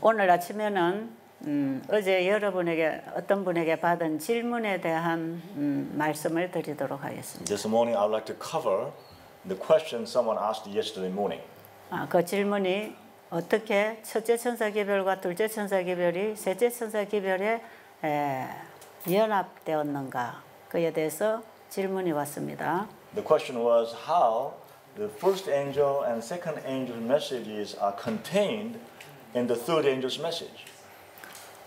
오늘 아침에는 어제 여러분에게 어떤 분에게 받은 질문에 대한 말씀을 드리도록 하겠습니다. This morning I would like to cover the question someone asked yesterday morning. 그 질문이 어떻게 첫째 천사 기별과 둘째 천사 기별이 셋째 천사 기별에 연합되었는가 그에 대해서 질문이 왔습니다. The question was how the first angel and second angel's messages are contained in the third angel's message.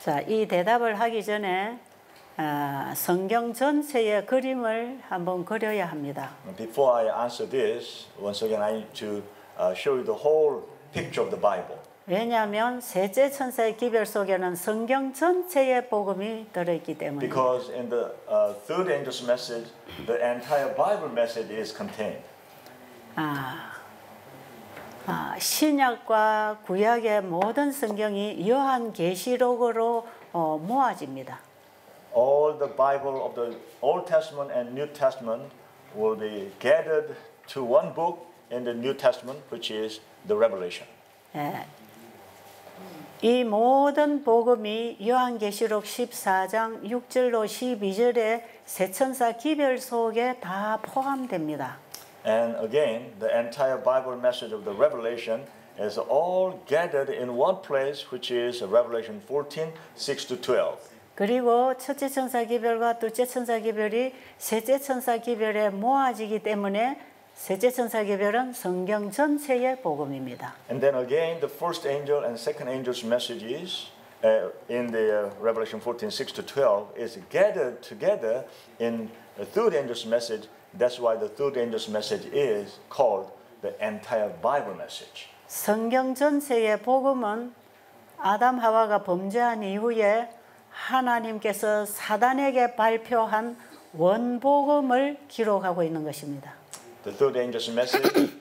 자, 이 대답을 하기 전에 성경 전체의 그림을 한번 그려야 합니다. Before I answer this, once again I need to show you the whole picture of the Bible. 왜냐하면 셋째 천사의 기별 속에는 성경 전체의 복음이 들어있기 때문에. Because in the third angel's message, the entire Bible message is contained. 신약과 구약의 모든 성경이 요한계시록으로 모아집니다. All the Bible of the Old Testament and New Testament will be gathered to one book in the New Testament, which is the Revelation. 이 모든 복음이 요한계시록 14장 6절로 12절의 세천사 기별 속에 다 포함됩니다. And again, the entire Bible message of the Revelation is all gathered in one place, which is Revelation 14, 6 to 12. 그리고 첫째 천사 기별과 둘째 천사 기별이 셋째 천사 기별에 모아지기 때문에 셋째 천사 기별은 성경 전체의 복음입니다. And then again, the first angel and second angel's messages in the Revelation 14, 6 to 12 is gathered together in the third angel's message. That's why the third angel's message is called the entire Bible message. 성경 전체의 복음은 아담 하와가 범죄한 이후에 하나님께서 사단에게 발표한 원복음을 기록하고 있는 것입니다. The third angel's message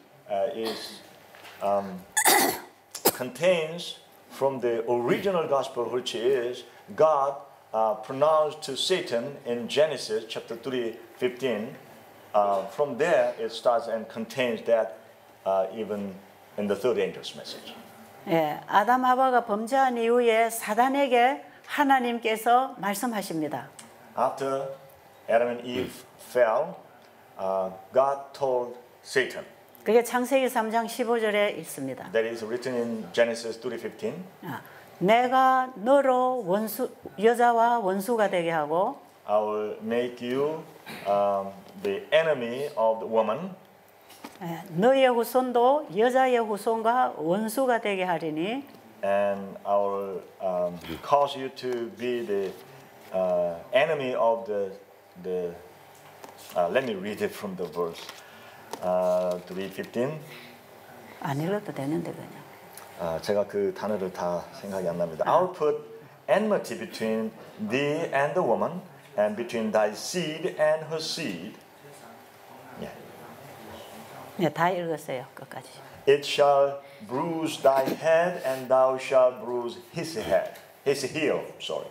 contains from the original gospel, which is God pronounced to Satan in Genesis chapter 3:15. From there, it starts and contains that even in the third angel's message. 아담 하와가 범죄한 이후에 사단에게 하나님께서 말씀하십니다. After Adam and Eve fell, God told Satan. 그게 창세기 3장 15절에 있습니다. That is written in Genesis 3:15. 내가 너로 여자와 원수가 되게 하고 I will make you the enemy of the woman. 너의 후손도 여자의 후손과 원수가 되게 하리니 And I will cause you to be the enemy of the let me read it from the verse 3:15. 안 읽어도 되는데 그냥. 제가 그 단어를 다 생각이 안 납니다. I will put enmity between thee and the woman, and between thy seed and her seed. 네, 다 읽었어요. 끝까지. It shall bruise thy head, and thou shalt bruise his head. His heel, sorry.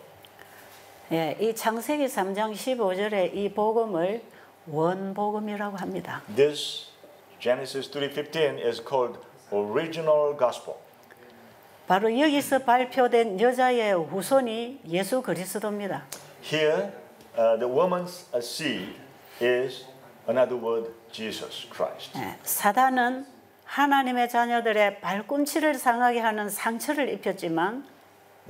이 창세기 3장 15절에 이 복음을 원복음이라고 합니다. This Genesis 3:15 is called original gospel. 바로 여기서 발표된 여자의 후손이 예수 그리스도입니다. Here, the woman's seed is another word, Jesus Christ. 사단은 하나님의 자녀들의 발꿈치를 상하게 하는 상처를 입혔지만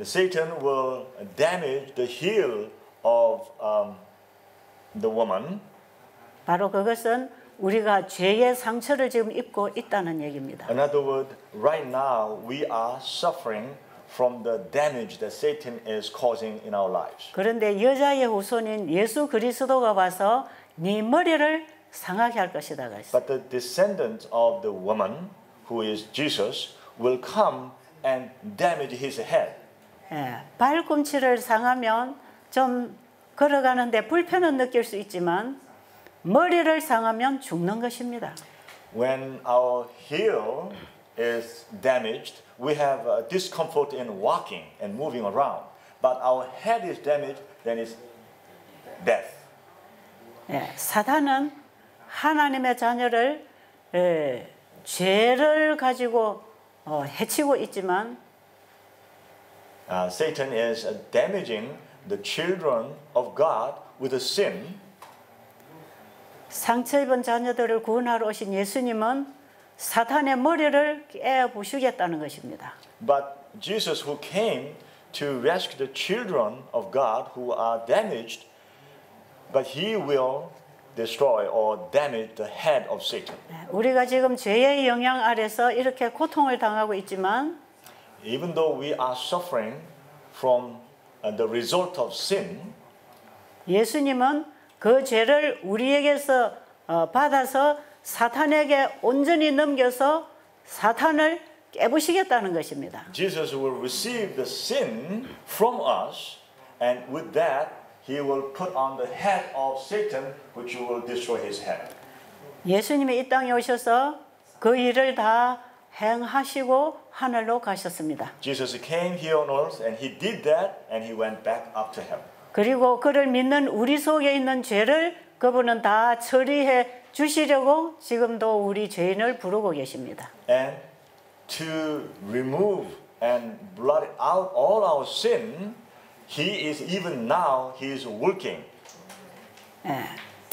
Satan will damage the heel of the woman. 바로 그것은 우리가 죄의 상처를 지금 입고 있다는 얘기입니다. In other words, right now we are suffering from the damage that Satan is causing in our lives. 그런데 여자의 후손인 예수 그리스도가 와서 네 머리를 상하게 할 것이다. But the descendant of the woman, who is Jesus, will come and damage his head. 발꿈치를 상하면 좀 걸어가는데 불편은 느낄 수 있지만 머리를 상하면 죽는 것입니다. When our heel is damaged, we have discomfort in walking and moving around. But our head is damaged, then it's death. 사단은 하나님의 자녀를 죄를 가지고 해치고 있지만 Satan is damaging the children of God with a sin. 상처 입은 자녀들을 구원하러 오신 예수님은 사탄의 머리를 깨어 부수겠다는 것입니다. But Jesus, who came to rescue the children of God who are damaged, but he will destroy or damage the head of Satan. 우리가 지금 죄의 영향 아래서 이렇게 고통을 당하고 있지만 Even though we are suffering from the result of sin, 예수님은 그 죄를 우리에게서 받아서 사탄에게 온전히 넘겨서 사탄을 깨부시겠다는 것입니다. Jesus will receive the sin from us, and with that, he will put on the head of Satan, which will destroy his head. 예수님이 이 땅에 오셔서 그 일을 다 행하시고 하늘로 가셨습니다. Jesus came here on earth, and he did that, and he went back up to heaven. 그리고 그를 믿는 우리 속에 있는 죄를 그분은 다 처리해 주시려고 지금도 우리 죄인을 부르고 계십니다. And to remove and blot out all our sin, he is even now he is working.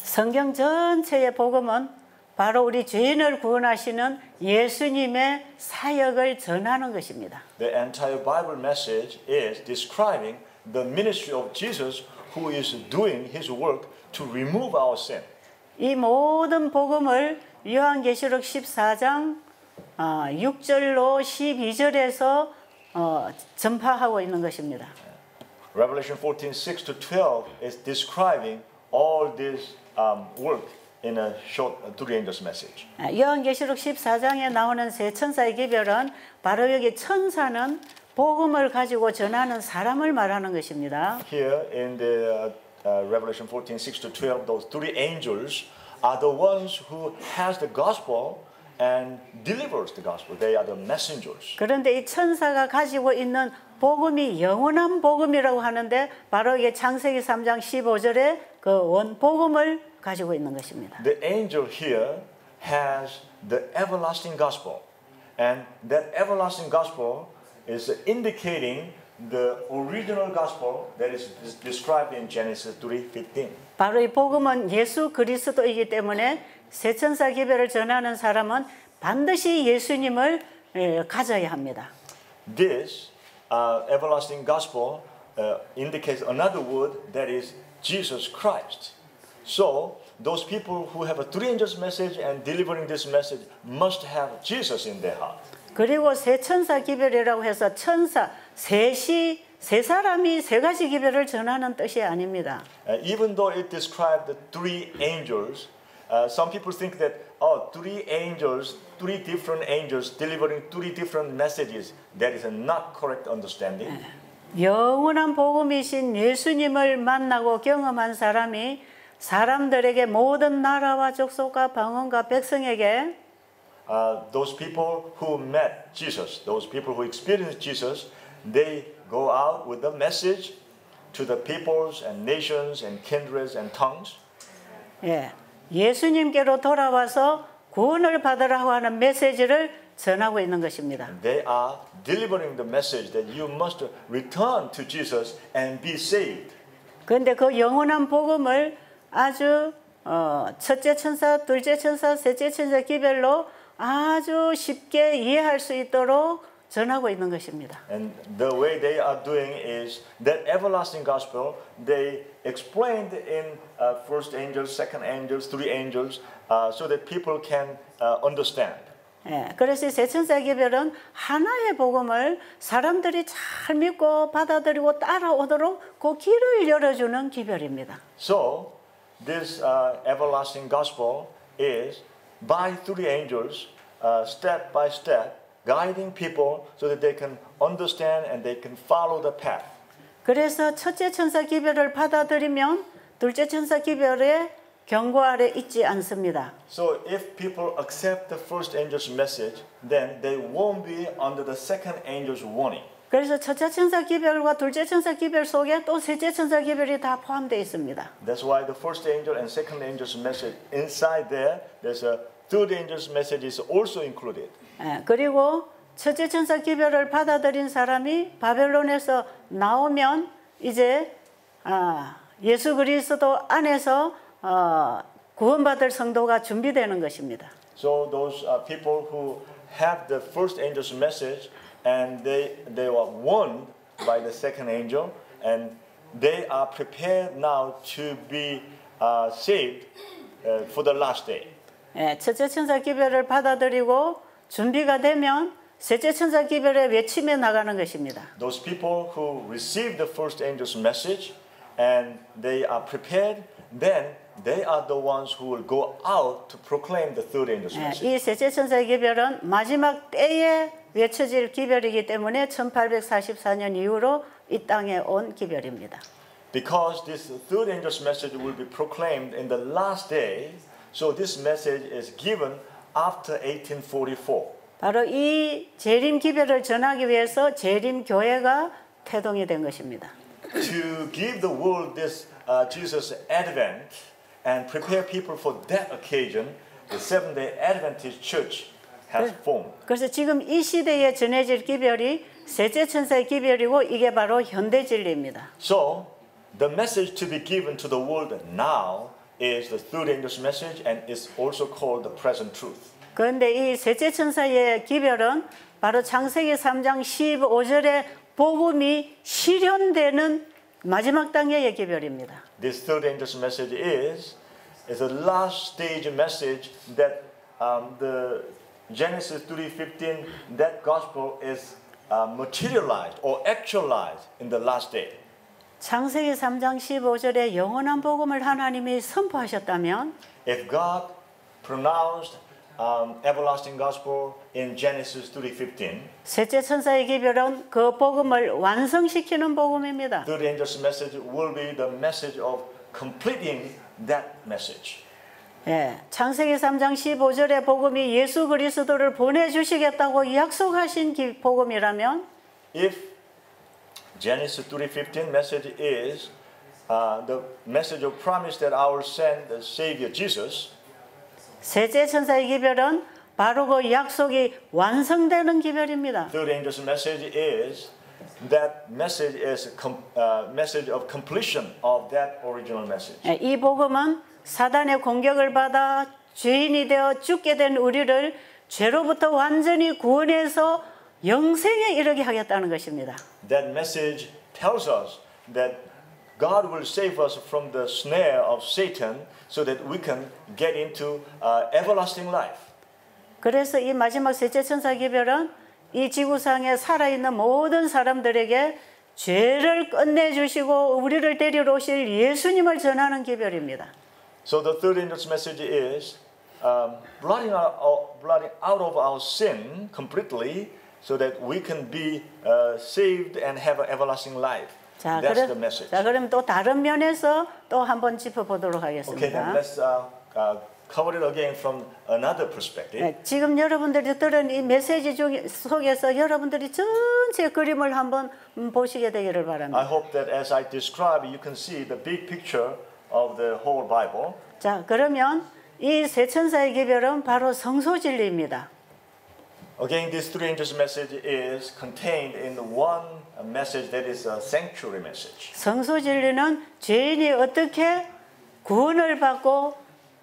성경 전체의 복음은 바로 우리 죄인을 구원하시는 예수님의 사역을 전하는 것입니다. The entire Bible message is describing the ministry of Jesus, who is doing his work to remove our sin. 이 모든 복음을 요한계시록 14장 6절로 12절에서 전파하고 있는 것입니다. Revelation 14:6 to 12 is describing all this work in a short three angels message. 요한계시록 14장에 나오는 세 천사의 기별은 바로 여기 천사는 복음을 가지고 전하는 사람을 말하는 것입니다. Here in the Revelation 14:6 to 12, those three angels are the ones who has the gospel and delivers the gospel. They are the messengers. 그런데 이 천사가 가지고 있는 복음이 영원한 복음이라고 하는데 바로 이게 창세기 3장 15절에 그 원복음을 가지고 있는 것입니다. The angel here has the everlasting gospel, and that everlasting gospel is indicating the original gospel that is described in Genesis 3:15. 바로 이 복음은 예수 그리스도이기 때문에 세 천사 기별을 전하는 사람은 반드시 예수님을 가져야 합니다. This everlasting gospel indicates another word that is Jesus Christ. So those people who have a three angels message and delivering this message must have Jesus in their heart. 그리고 세 천사 기별이라고 해서 천사 세 사람이 세 가지 기별을 전하는 뜻이 아닙니다. Even though it described the three angels, some people think that three different angels delivering three different messages. That is not correct understanding. 영원한 복음이신 예수님을 만나고 경험한 사람이 사람들에게 모든 나라와 족속과 방언과 백성에게 Those people who met Jesus, those people who experienced Jesus, they go out with the message to the peoples and nations and kindreds and tongues. 예수님께로 돌아와서 구원을 받으라고 하는 메시지를 전하고 있는 것입니다. They are delivering the message that you must return to Jesus and be saved. 그런데 그 영원한 복음을 아주 첫째 천사, 둘째 천사, 셋째 천사 기별로 아주 쉽게 이해할 수 있도록 전하고 있는 것입니다. And the way they are doing is that everlasting gospel they explained in first angels, second angels, three angels, so that people can understand. 그래서 세 천사 기별은 하나의 복음을 사람들이 잘 믿고 받아들이고 따라오도록 그 길을 열어주는 기별입니다. So this everlasting gospel is by three angels, step by step, guiding people so that they can understand and they can follow the path. 그래서 첫째 천사 기별을 받아들이면 둘째 천사 기별의 경고 아래 있지 않습니다. So if people accept the first angel's message, then they won't be under the second angel's warning. 그래서 첫째 천사 기별과 둘째 천사 기별 속에 또 셋째 천사 기별이 다 포함되어 있습니다. That's why the first angel and second angel's message inside there, there's a third angel's message is also included. 그리고 첫째 천사 기별을 받아들인 사람이 바벨론에서 나오면 이제 예수 그리스도 안에서 구원받을 성도가 준비되는 것입니다. So those people who have the first angel's message and they were warned by the second angel and they are prepared now to be saved for the last day. 예, 첫째 천사 기별을 받아들이고 준비가 되면 셋째 천사 기별의 외침에 나가는 것입니다. Those people who received the first angel's message and they are prepared, then they are the ones who will go out to proclaim the third angel's message. 이 셋째 천사의 기별은 마지막 때에 외쳐질 기별이기 때문에 1844년 이후로 이 땅에 온 기별입니다. Because this third angel's message will be proclaimed in the last day, so this message is given after 1844. 바로 이 재림 기별을 전하기 위해서 재림 교회가 태동이 된 것입니다. To give the world this Jesus' advent and prepare people for that occasion, the Seventh-day Adventist Church has formed. 그래서 지금 이 시대에 전해질 기별이 셋째 천사의 기별이고 이게 바로 현대 진리입니다. So, the message to be given to the world now is the third angel's message and is also called the present truth. 그런데 이 셋째 천사의 기별은 바로 창세기 3장 15절에 복음이 실현되는 마지막 단계의 기별입니다. This third angel's message is a last stage message that the Genesis 3:15 that gospel is materialized or actualized in the last day. 창세기 3장 15절에 영원한 복음을 하나님이 선포하셨다면 If God pronounced everlasting gospel in Genesis 3:15, 셋째 천사의 기별은 그 복음을 완성시키는 복음입니다. third angel's message will be the message of completing that message. 예, 창세기 3장 15절의 복음이 예수 그리스도를 보내주시겠다고 약속하신 복음이라면 If Genesis 3:15 message is the message of promise that I will send the Savior Jesus, 셋째 천사의 기별은 바로 그 약속이 완성되는 기별입니다. third angel's message is that message is message of completion of that original message. 예, 이 복음은 사단의 공격을 받아 죄인이 되어 죽게 된 우리를 죄로부터 완전히 구원해서 영생에 이르게 하겠다는 것입니다. That message tells us that God will save us from the snare of Satan so that we can get into everlasting life. 그래서 이 마지막 셋째 천사 기별은 이 지구상에 살아있는 모든 사람들에게 죄를 끝내주시고 우리를 데리러 오실 예수님을 전하는 기별입니다. So the third angel's message is blotting out of our sin completely so that we can be saved and have an everlasting life. 자, That's the message. 그럼 또 다른 면에서 또 한번 짚어보도록 Okay, 하겠습니다. then let's cover it again from another perspective. 네, 지금 여러분들이 들은 이 메시지 속에서 여러분들이 전체 그림을 한번 보시게 되기를 I 바랍니다. hope that as I describe, you can see the big picture of the whole Bible. 자, 그러면 이 세 천사의 기별은 바로 성소 진리입니다. Again, this three angels message is contained in one message that is a sanctuary message. 성소 진리는 죄인이 어떻게 구원을 받고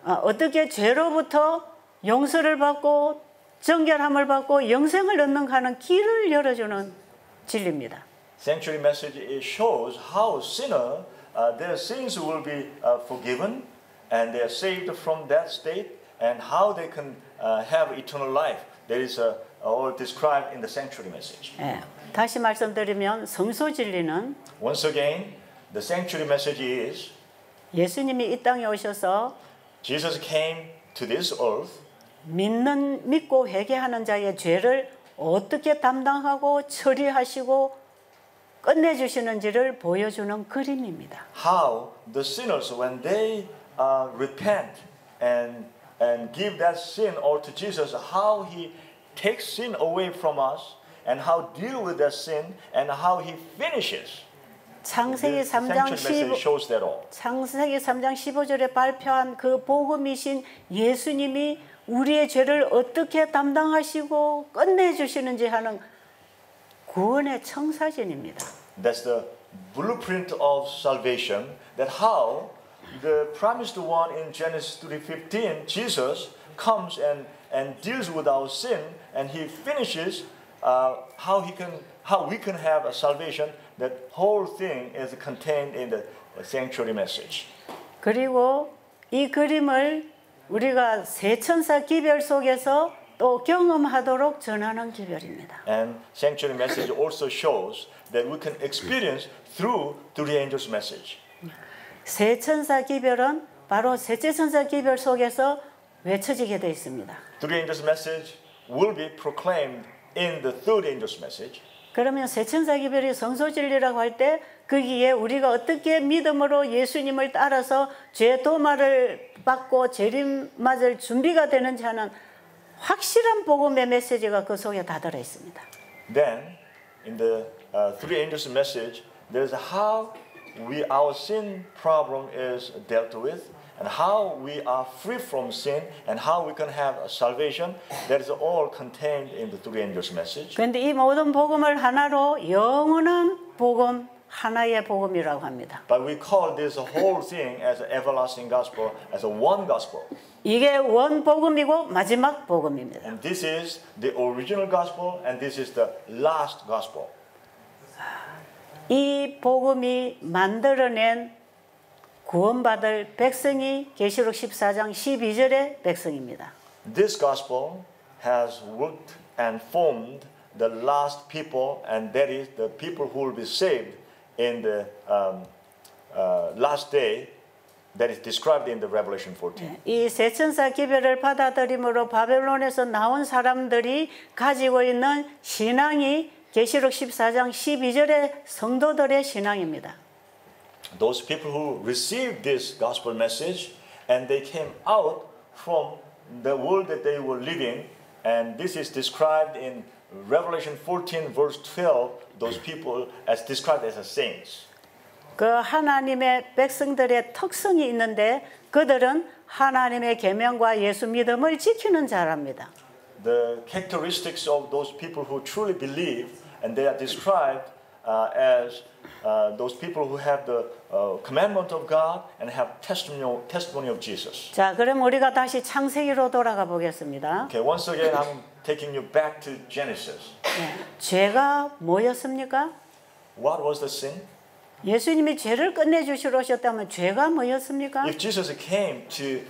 어떻게 죄로부터 용서를 받고 정결함을 받고 영생을 얻는 하는 길을 열어주는 진리입니다. Sanctuary message it shows how sinner their sins will be forgiven and they are saved from that state and how they can have eternal life. That is all described in the sanctuary message. 예, 다시 말씀드리면 성소 진리는 Once again, the sanctuary message is 예수님이 이 땅에 오셔서 Jesus came to this earth 믿고 회개하는 자의 죄를 어떻게 담당하고 처리하시고 끝내주시는지를 보여주는 그림입니다. how the sinners when they repent and give that sin all to Jesus, how he takes sin away from us and how deal with that sin and how he finishes. 창세기 The 3장 sanctuary message shows that all. 창세기 3장 15절에 발표한 그 복음이신 예수님이 우리의 죄를 어떻게 담당하시고 끝내주시는지 하는 구원의 청사진입니다. That's the blueprint of salvation. That how the promised one in Genesis 3:15, Jesus comes and deals with our sin, and he finishes how we can have a salvation. That whole thing is contained in the sanctuary message. 그리고 이 그림을 우리가 세천사 기별 속에서 또 경험하도록 전하는 기별입니다. And sanctuary message also shows that we can experience through the angel's message. 세천사 기별은 바로 셋째 천사 기별 속에서 외쳐지게 되어 있습니다. The angel's message will be proclaimed in the third angel's message. 그러면 세천사 기별이 성소 진리라고 할 때 거기에 우리가 어떻게 믿음으로 예수님을 따라서 죄 도말을 받고 재림 맞을 준비가 되는지 하는 확실한 복음의 메시지가 그 속에 다 들어 있습니다. Then in the three angels message, there's how our sin problem is dealt with, and how we are free from sin, and how we can have salvation. That is all contained in the three angels message. 그런데 이 모든 복음을 하나로 영원한 복음, 하나의 복음이라고 합니다. But we call this whole thing as an everlasting gospel, as a one gospel. 이게 원 복음이고 마지막 복음입니다. And this is the original gospel, and this is the last gospel. 이 복음이 만들어낸 구원받을 백성이 계시록 14장 12절의 백성입니다. This gospel has worked and formed the last people, and that is the people who will be saved in the last day that is described in the Revelation 14. 이 세천사 기별을 받아들임으로 바벨론에서 나온 사람들이 가지고 있는 신앙이 계시록 14장 12절의 성도들의 신앙입니다. Those people who received this gospel message and they came out from the world that they were living, and this is described in Revelation 14 verse 12, those people as described as saints. 그 하나님의 백성들의 특성이 있는데 그들은 하나님의 계명과 예수 믿음을 지키는 자랍니다. The characteristics of those people who truly believe, and they are described as those people who have the commandment of God and have testimony of Jesus. 자, 그럼 우리가 다시 창세기로 돌아가 보겠습니다. Okay, once again, I'm taking you back to Genesis. 죄가 뭐였습니까? What was the sin? 예수님이 죄를 끝내주시러 오셨다면 죄가 뭐였습니까? If Jesus came to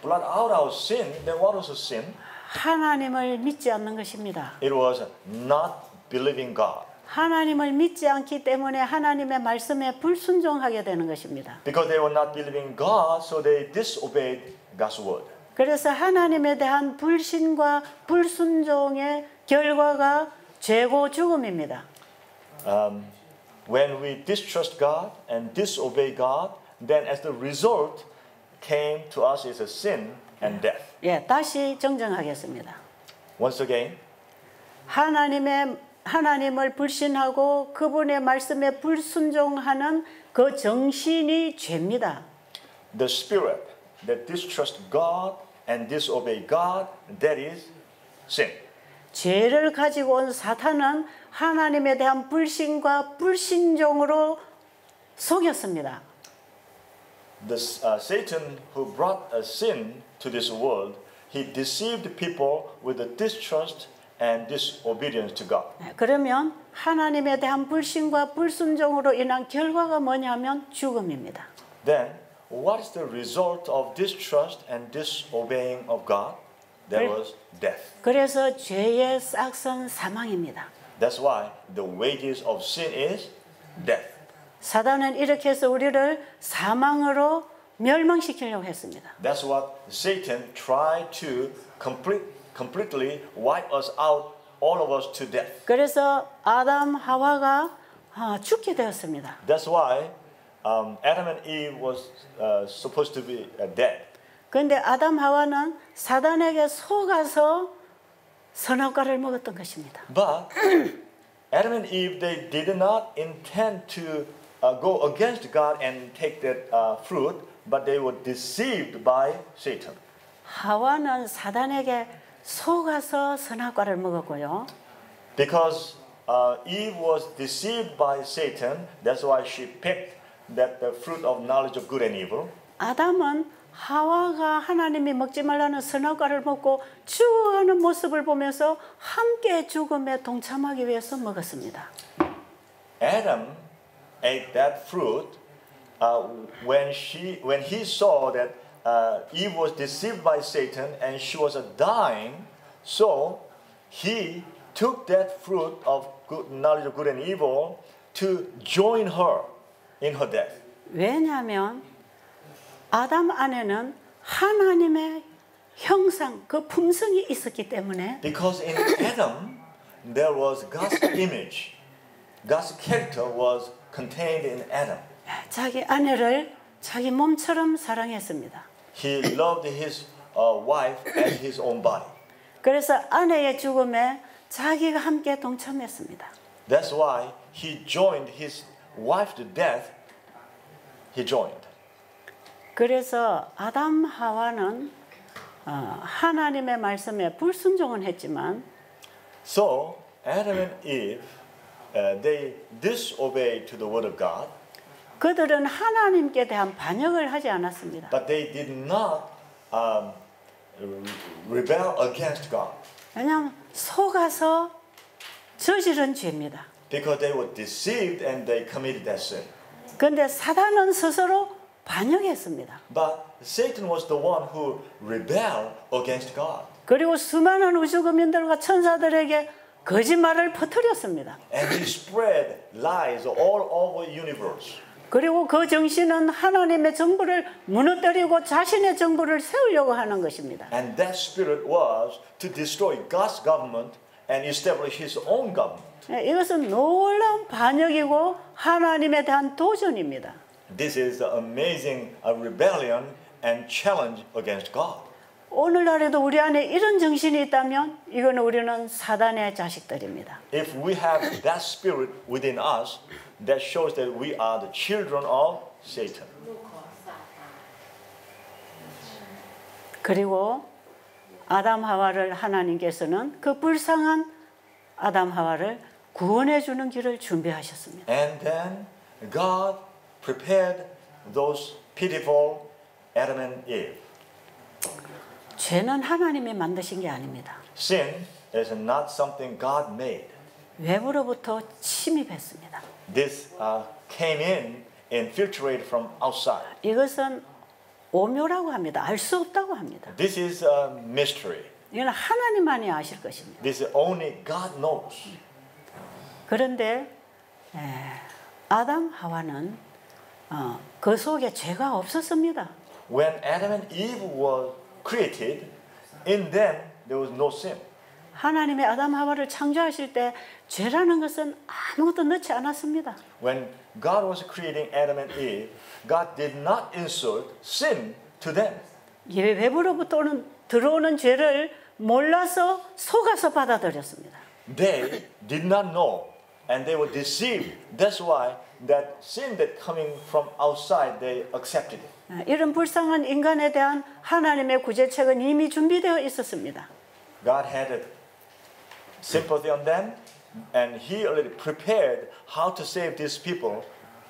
blot out our sin, then what was the sin? 하나님을 믿지 않는 것입니다. It was not believing God. 하나님을 믿지 않기 때문에 하나님의 말씀에 불순종하게 되는 것입니다. Because they were not believing God, so they disobeyed God's word. 그래서 하나님에 대한 불신과 불순종의 결과가 죄고 죽음입니다. When we distrust God and disobey God, then as the result came to us is a sin and death. 예, 다시 정정하겠습니다. Once again, 하나님을 불신하고 그분의 말씀에 불순종하는 그 정신이 죄입니다. the spirit that distrusts God and disobey God, that is sin. 죄를 가지고 온 사탄은 하나님에 대한 불신과 불신종으로 속였습니다. Satan who brought a sin to this world, he deceived people with the distrust and disobedience to God. 그러면 하나님에 대한 불신과 불순종으로 인한 결과가 뭐냐면 죽음입니다. Then, what is the result of distrust and disobeying of God? That was death. 그래서 죄의 싹은 사망입니다. That's why the wages of sin is death. 사단은 이렇게 해서 우리를 사망으로 멸망시키려고 했습니다. That's what Satan tried to completely wipe us out, all of us to death. 그래서 아담 하와가 죽게 되었습니다. That's why Adam and Eve was supposed to be dead. 그런데 아담 하와는 사단에게 속아서 선악과를 먹었던 것입니다. But Adam and Eve, they did not intend to go against God and take that fruit, but they were deceived by Satan. 하와는 사단에게 속아서 선악과를 먹었고요. Because Eve was deceived by Satan, that's why she picked that the fruit of knowledge of good and evil. 아담은 하와가 하나님이 먹지 말라는 선악과를 먹고 죽어가는 모습을 보면서 함께 죽음에 동참하기 위해서 먹었습니다. Adam ate that fruit when he saw that Eve was deceived by Satan and she was dying, so he took that fruit of good knowledge of good and evil to join her in her death. 왜냐하면 아담 안에는 하나님의 형상, 그 품성이 있었기 때문에 Because in Adam there was God's image, God's character was contained in Adam. 자기 아내를 자기 몸처럼 사랑했습니다. He loved his wife as his own body. 그래서 아내의 죽음에 자기가 함께 동참했습니다. That's why he joined his wife to death. He joined. 그래서 아담 하와는 하나님의 말씀에 불순종은 했지만 So Adam and Eve, they disobeyed to the word of God, 그들은 하나님께 대한 반역을 하지 않았습니다. but they did not rebel against God 왜냐하면 속아서 저지른 죄입니다. because they were deceived and they committed that sin. 그런데 사단은 스스로 반역했습니다. But Satan was the one who rebelled against God. 그리고 수많은 우주거민들과 천사들에게 거짓말을 퍼뜨렸습니다. And he spread lies all over the universe. 그리고 그 정신은 하나님의 정부를 무너뜨리고 자신의 정부를 세우려고 하는 것입니다. And that spirit was to destroy God's government and establish his own government. 이것은 놀라운 반역이고 하나님에 대한 도전입니다. This is an amazing rebellion and challenge against God. 오늘날에도 우리 안에 이런 정신이 있다면 이거는 우리는 사단의 자식들입니다. If we have that spirit within us, that shows that we are the children of Satan. 그리고 아담 하와를 하나님께서는 그 불쌍한 아담 하와를 구원해 주는 길을 준비하셨습니다. And then God prepared those pitiful Adam and Eve. 죄는 하나님이 만드신 게 아닙니다. Sin is not something God made. 외부로부터 침입했습니다. This came in, infiltrated from outside. 이것은 오묘라고 합니다. 알 수 없다고 합니다. This is a mystery. 이건 하나님만이 아실 것입니다. This is only God knows. 그런데 아담 하와는 그 속에 죄가 없었습니다. When Adam and Eve were created, in them there was no sin. 하나님의 아담 하와를 창조하실 때 죄라는 것은 아무것도 넣지 않았습니다. When God was creating Adam and Eve, God did not insert sin to them. 외부로부터 들어오는 죄를 몰라서 속아서 받아들였습니다. They did not know and they were deceived. That's why that sin that coming from outside they accepted it. 이런 불쌍한 인간에 대한 하나님의 구제책은 이미 준비되어 있었습니다. God had a sympathy on them and he already prepared how to save these people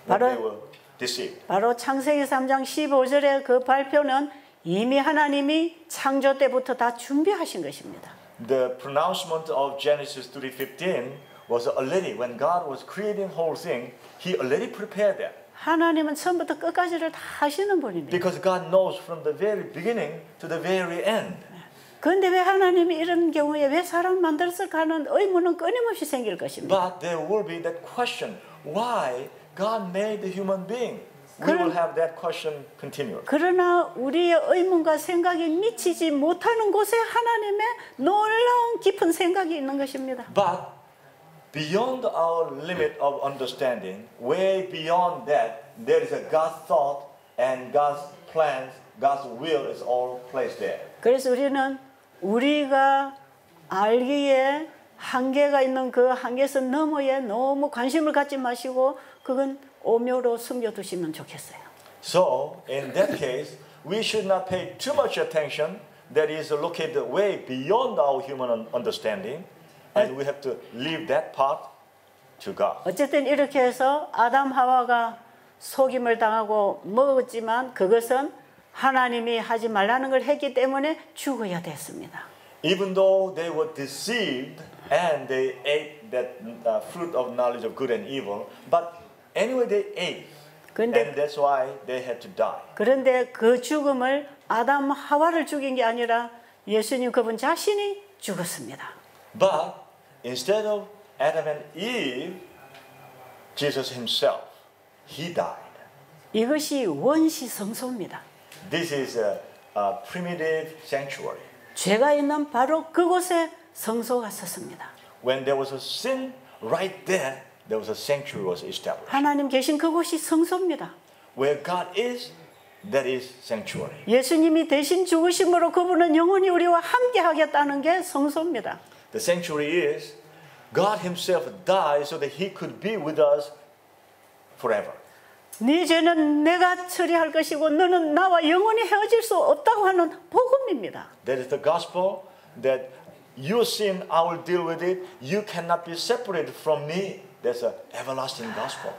when they were deceived. 바로 창세기 3장 15절의 그 발표는 이미 하나님이 창조 때부터 다 준비하신 것입니다. The pronouncement of Genesis 3:15 was already when God was creating whole thing, he already prepared that. 하나님은 처음부터 끝까지를 다 하시는 분입니다. Because God knows from the very beginning to the very end. 그런데 왜 하나님이 이런 경우에 왜 사람을 만들었을까 하는 의문은 끊임없이 생길 것입니다. But there will be that question, why God made the human being? We will have that question continually. 그러나 우리의 의문과 생각이 미치지 못하는 곳에 하나님의 놀라운 깊은 생각이 있는 것입니다. But beyond our limit of understanding, way beyond that, there is a God's thought and God's plans, God's will is all placed there. 그래서 우리는 우리가 알기에 한계가 있는 그 한계선 너머에 너무 관심을 갖지 마시고 그건 오묘로 숨겨두시면 좋겠어요. So, in that case, we should not pay too much attention that is located way beyond our human understanding, and we have to leave that part to God. 어쨌든 이렇게 해서 아담 하와가 속임을 당하고 먹었지만 그것은 하나님이 하지 말라는 걸 했기 때문에 죽어야 됐습니다. Even though they were deceived and they ate that fruit of knowledge of good and evil, but anyway they ate, and that's why they had to die. 그런데 그 죽음을 아담 하와를 죽인 게 아니라 예수님 그분 자신이 죽었습니다. But instead of Adam and Eve, Jesus himself, he died. 이것이 원시 성소입니다. This is a primitive sanctuary. 죄가 있는 바로 그곳에 성소가 섰습니다. When there was a sin, right there was a sanctuary was established. 하나님 계신 그곳이 성소입니다. Where God is, that is sanctuary. 예수님이 대신 죽으심으로 그분은 영원히 우리와 함께 하겠다는 게 성소입니다. The sanctuary is God himself died so that he could be with us forever. 네 죄는 내가 처리할 것이고 너는 나와 영원히 헤어질 수 없다고 하는 복음입니다. That is the gospel that your sin, I will deal with it. You cannot be separated from me. That's an everlasting gospel.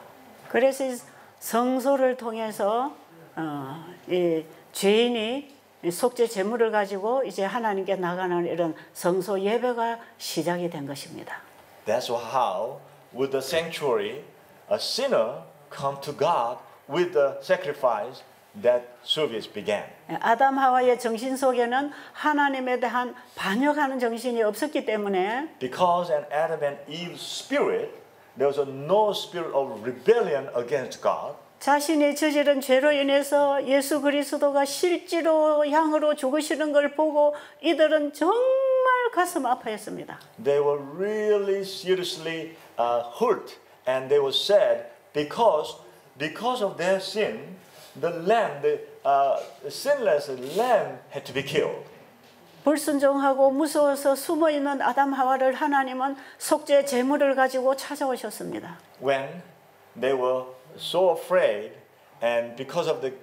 그래서 성소를 통해서 이 죄인이 속죄 제물을 가지고 이제 하나님께 나가는 이런 성소 예배가 시작이 된 것입니다. That's how, with the sanctuary, a sinner come to God with the sacrifice that service began. 아담 하와의 정신 속에는 하나님에 대한 반역하는 정신이 없었기 때문에 Because in Adam and Eve's spirit, there was no spirit of rebellion against God. 자신이 저지른 죄로 인해서 예수 그리스도가 실제로 양으로 죽으시는 걸 보고 이들은 정말 가슴 아파했습니다. They were really seriously hurt, and they were sad because of their sin, the lamb, the sinless lamb, had to be killed. 불순종하고 무서워서 숨어 있는 아담 하와를 하나님은 속죄 제물을 가지고 찾아오셨습니다. When they were so afraid, and because of the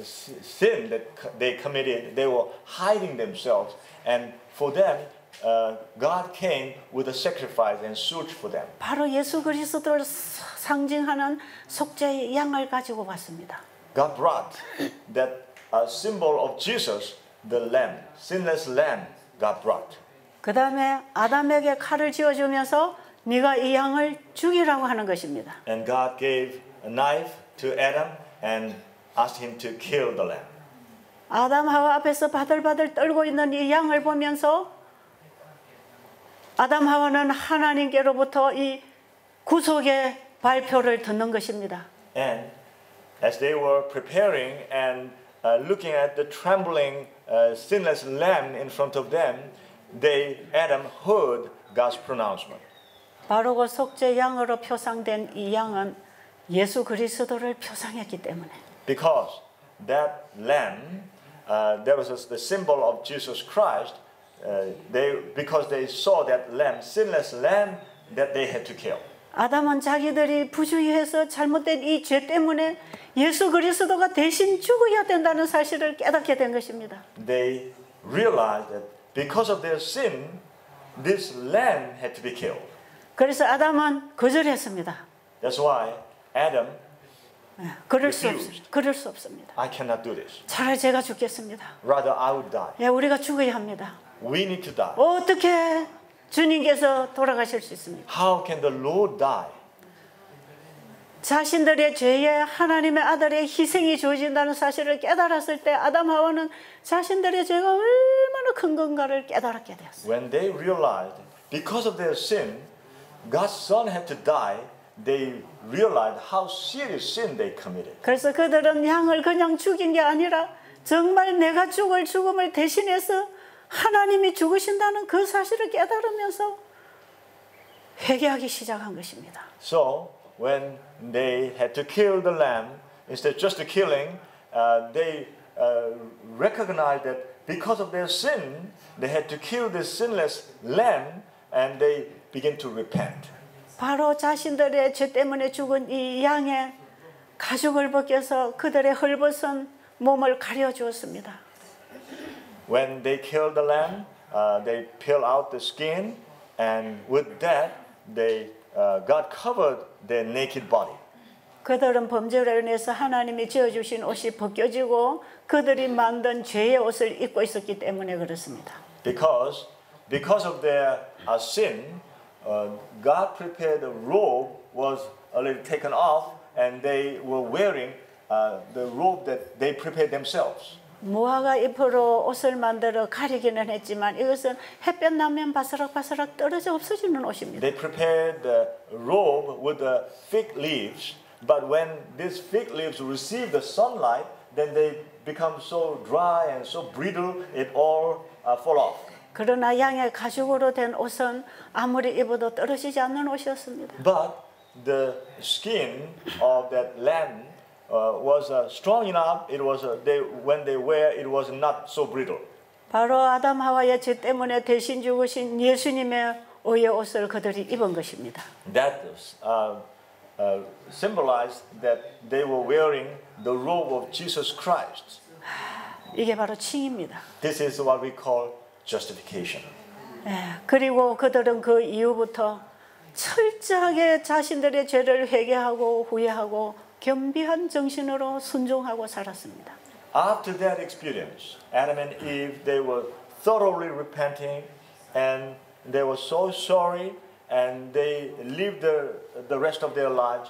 sin that they committed, they were hiding themselves, and for them, God came with a sacrifice and searched for them. 바로 예수 그리스도를 상징하는 속죄의 양을 가지고 왔습니다. God brought that symbol of Jesus, the lamb, sinless lamb. God brought. 그 다음에 아담에게 칼을 쥐어주면서 네가 이 양을 죽이라고 하는 것입니다. And God gave a knife to Adam and asked him to kill the lamb. 아담 하와 앞에서 바들바들 떨고 있는 이 양을 보면서 아담 하와는 하나님께로부터 이 구속의 발표를 듣는 것입니다. And as they were preparing and looking at the trembling sinless lamb in front of them, Adam heard God's pronouncement. 바로 그 속죄 양으로 표상된 이 양은 예수 그리스도를 표상했기 때문에. Because that lamb, that was the symbol of Jesus Christ. Because they saw that lamb, sinless lamb, that they had to kill. 아담은 자기들이 부주의해서 잘못된 이 죄 때문에 예수 그리스도가 대신 죽어야 된다는 사실을 깨닫게 된 것입니다. They realized that because of their sin, this lamb had to be killed. 그래서 아담은 거절했습니다. That's why Adam 그럴 수 없습니다. I cannot do this. 차라리 제가 죽겠습니다. Rather, I would die. 예, 우리가 죽어야 합니다. We need to die. 어떻게 주님께서 돌아가실 수 있습니까? How can the Lord die? 자신들의 죄에 하나님의 아들의 희생이 주어진다는 사실을 깨달았을 때 아담 하와는 자신들의 죄가 얼마나 큰 건가를 깨달았게 되었어요. When they realized because of their sin, God's Son had to die, they realized how serious sin they committed. 그래서 그들은 양을 그냥 죽인 게 아니라 정말 내가 죽을 죽음을 대신해서 하나님이 죽으신다는 그 사실을 깨달으면서 회개하기 시작한 것입니다. So when they had to kill the lamb, instead of just killing, they recognized that because of their sin, they had to kill this sinless lamb, and they began to repent. 바로 자신들의 죄 때문에 죽은 이 양의 가죽을 벗겨서 그들의 헐벗은 몸을 가려주었습니다. when they kill the lamb, they peel out the skin, and with that, God covered their naked body. 그들은 범죄로 인해서 하나님이 지어주신 옷이 벗겨지고 그들이 만든 죄의 옷을 입고 있었기 때문에 그렇습니다. Because of their sin, God prepared the robe was a little taken off, and they were wearing the robe that they prepared themselves. 무화과 잎으로 옷을 만들어 가리기는 했지만 이것은 햇볕 나면 바스락바스락 떨어져 없어지는 옷입니다. They prepared the robe with the fig leaves, but when these fig leaves receive the sunlight, then they become so dry and so brittle, it all fall off. 그러나 양의 가죽으로 된 옷은 아무리 입어도 떨어지지 않는 옷이었습니다. But the skin of that lamb was strong enough. It was when they wear, it was not so brittle. 바로 아담 하와의 죄 때문에 대신 죽으신 예수님의 의의 옷을 그들이 입은 것입니다. That symbolized that they were wearing the robe of Jesus Christ. 이게 바로 칭입니다. This is what we call justification. 그리고 그들은 그 이후부터 철저하게 자신들의 죄를 회개하고 후회하고 겸비한 정신으로 순종하고 살았습니다. After that experience, Adam and Eve, they were thoroughly repenting, and they were so sorry, and they lived the rest of their lives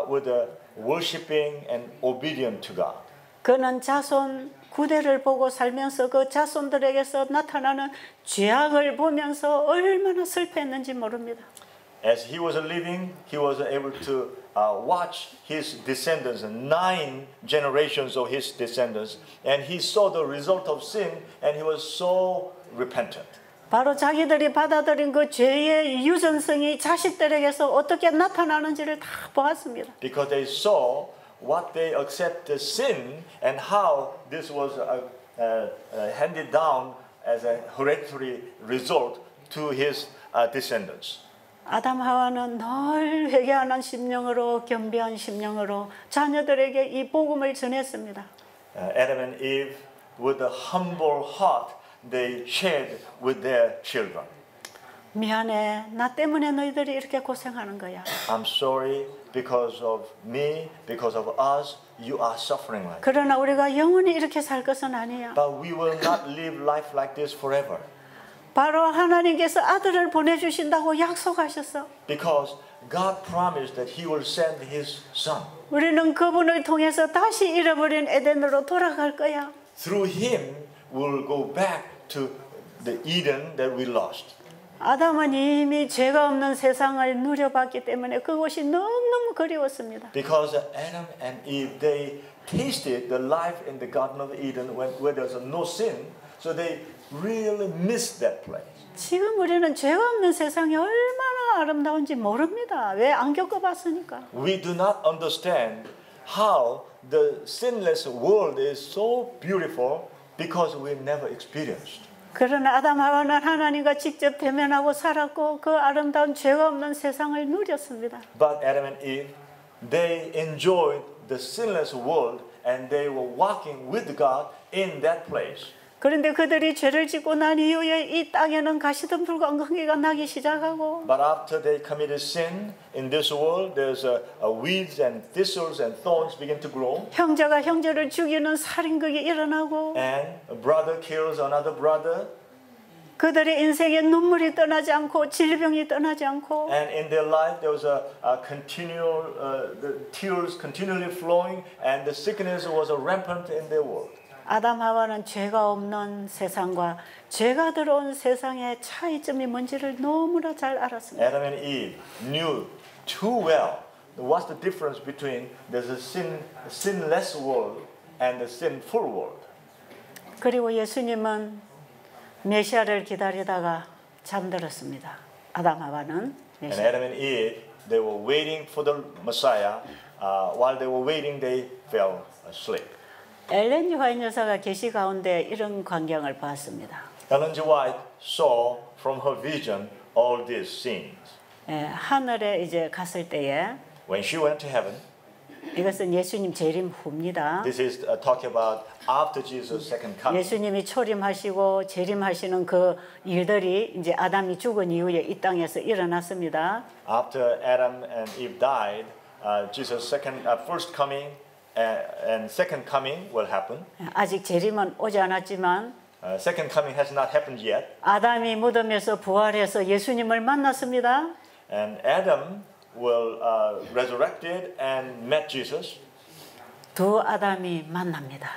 with worshiping and obedient to God. 그는 자손 9대를 보고 살면서 그 자손들에게서 나타나는 죄악을 보면서 얼마나 슬퍼했는지 모릅니다. As he was living, he was able to watch his descendants, 9 generations of his descendants, and he saw the result of sin, and he was so repentant. 바로 자기들이 받아들인 그 죄의 유전성이 자식들에게서 어떻게 나타나는지를 다 보았습니다. Because they saw what they accepted sin and how this was handed down as a hereditary result to his descendants. 아담 하와는 늘 회개하는 심령으로 겸비한 심령으로 자녀들에게 이 복음을 전했습니다. Adam and Eve, with a humble heart, they shared with their children. 미안해, 나 때문에 너희들이 이렇게 고생하는 거야. I'm sorry because of me, because of us, you are suffering like. 그러나 우리가 영원히 이렇게 살 것은 아니야. But we will not live life like this forever. 바로 하나님께서 아들을 보내주신다고 약속하셨어. Because God promised that He will send His Son. 우리는 그분을 통해서 다시 잃어버린 에덴으로 돌아갈 거야. Through Him, we'll go back to the Eden that we lost. 아담은 이미 죄가 없는 세상을 누려봤기 때문에 그것이 너무너무 그리웠습니다. Because Adam and Eve, they tasted the life in the Garden of Eden where there was no sin, so they really missed that place. 지금 우리는 죄가 없는 세상이 얼마나 아름다운지 모릅니다. 왜 안 겪어봤으니까. We do not understand how the sinless world is so beautiful because we never experienced. 그러나 아담 하와는 하나님과 직접 대면하고 살았고 그 아름다운 죄가 없는 세상을 누렸습니다. But Adam and Eve, they enjoyed the sinless world and they were walking with God in that place. 그런데 그들이 죄를 짓고 난 이후에 이 땅에는 가시덤불과 엉겅퀴가 나기 시작하고 But after they committed sin in this world, there's weeds and thistles and thorns begin to grow. 형제가 형제를 죽이는 살인극이 일어나고 And a brother kills another brother. 그들의 인생에 눈물이 떠나지 않고 질병이 떠나지 않고 And in their life there was a continual the tears continually flowing, and the sickness was rampant in their world. 아담 하와는 죄가 없는 세상과 죄가 들어온 세상의 차이점이 뭔지를 너무나 잘 알았습니다. Adam and Eve knew too well what's the difference between there's a sinless world and the sinful world. 그리고 예수님은 메시아를 기다리다가 잠들었습니다. 아담 하와는 And Adam and Eve, they were waiting for the Messiah. While they were waiting, they fell asleep. 엘렌 지 화이트 여사가 계시 가운데 이런 광경을 봤습니다. Ellen G. White saw from her vision all these scenes. 하늘에 이제 갔을 때에 When she went to heaven, 이것은 예수님 재림 후입니다. This is talking about after Jesus' second coming. 예수님이 초림하시고 재림하시는 그 일들이 이제 아담이 죽은 이후에 이 땅에서 일어났습니다. After Adam and Eve died, Jesus' first coming and second coming will happen. 아직 재림은 오지 않았지만 Second coming has not happened yet. 아담이 무덤에서 부활해서 예수님을 만났습니다. And Adam will resurrected and met Jesus. 두 아담이 만납니다.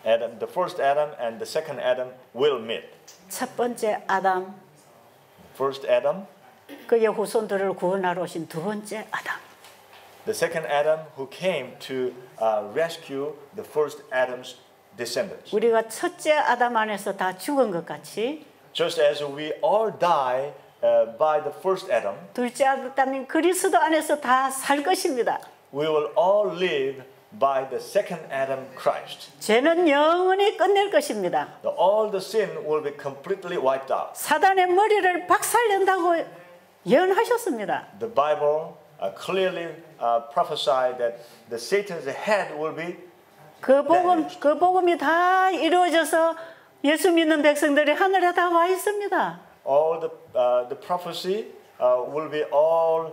Adam, the first Adam and the second Adam will meet. 첫 번째 아담, First Adam, 그의 후손들을 구원하러 오신 두 번째 아담. the second Adam who came to rescue the first Adam's descendants. 우리가 첫째 아담 안에서 다 죽은 것 같이 Just as we all die by the first Adam, 둘째 아담인 그리스도 안에서 다 살 것입니다. we will all live by the second Adam, Christ. 죄는 영원히 끝낼 것입니다. All the sin will be completely wiped out. 사단의 머리를 박살낸다고 예언하셨습니다. The Bible clearly prophesied that the Satan's head will be 그 복음이 다 이루어져서 예수 믿는 백성들이 하늘에 다 와 있습니다. all the prophecy will be all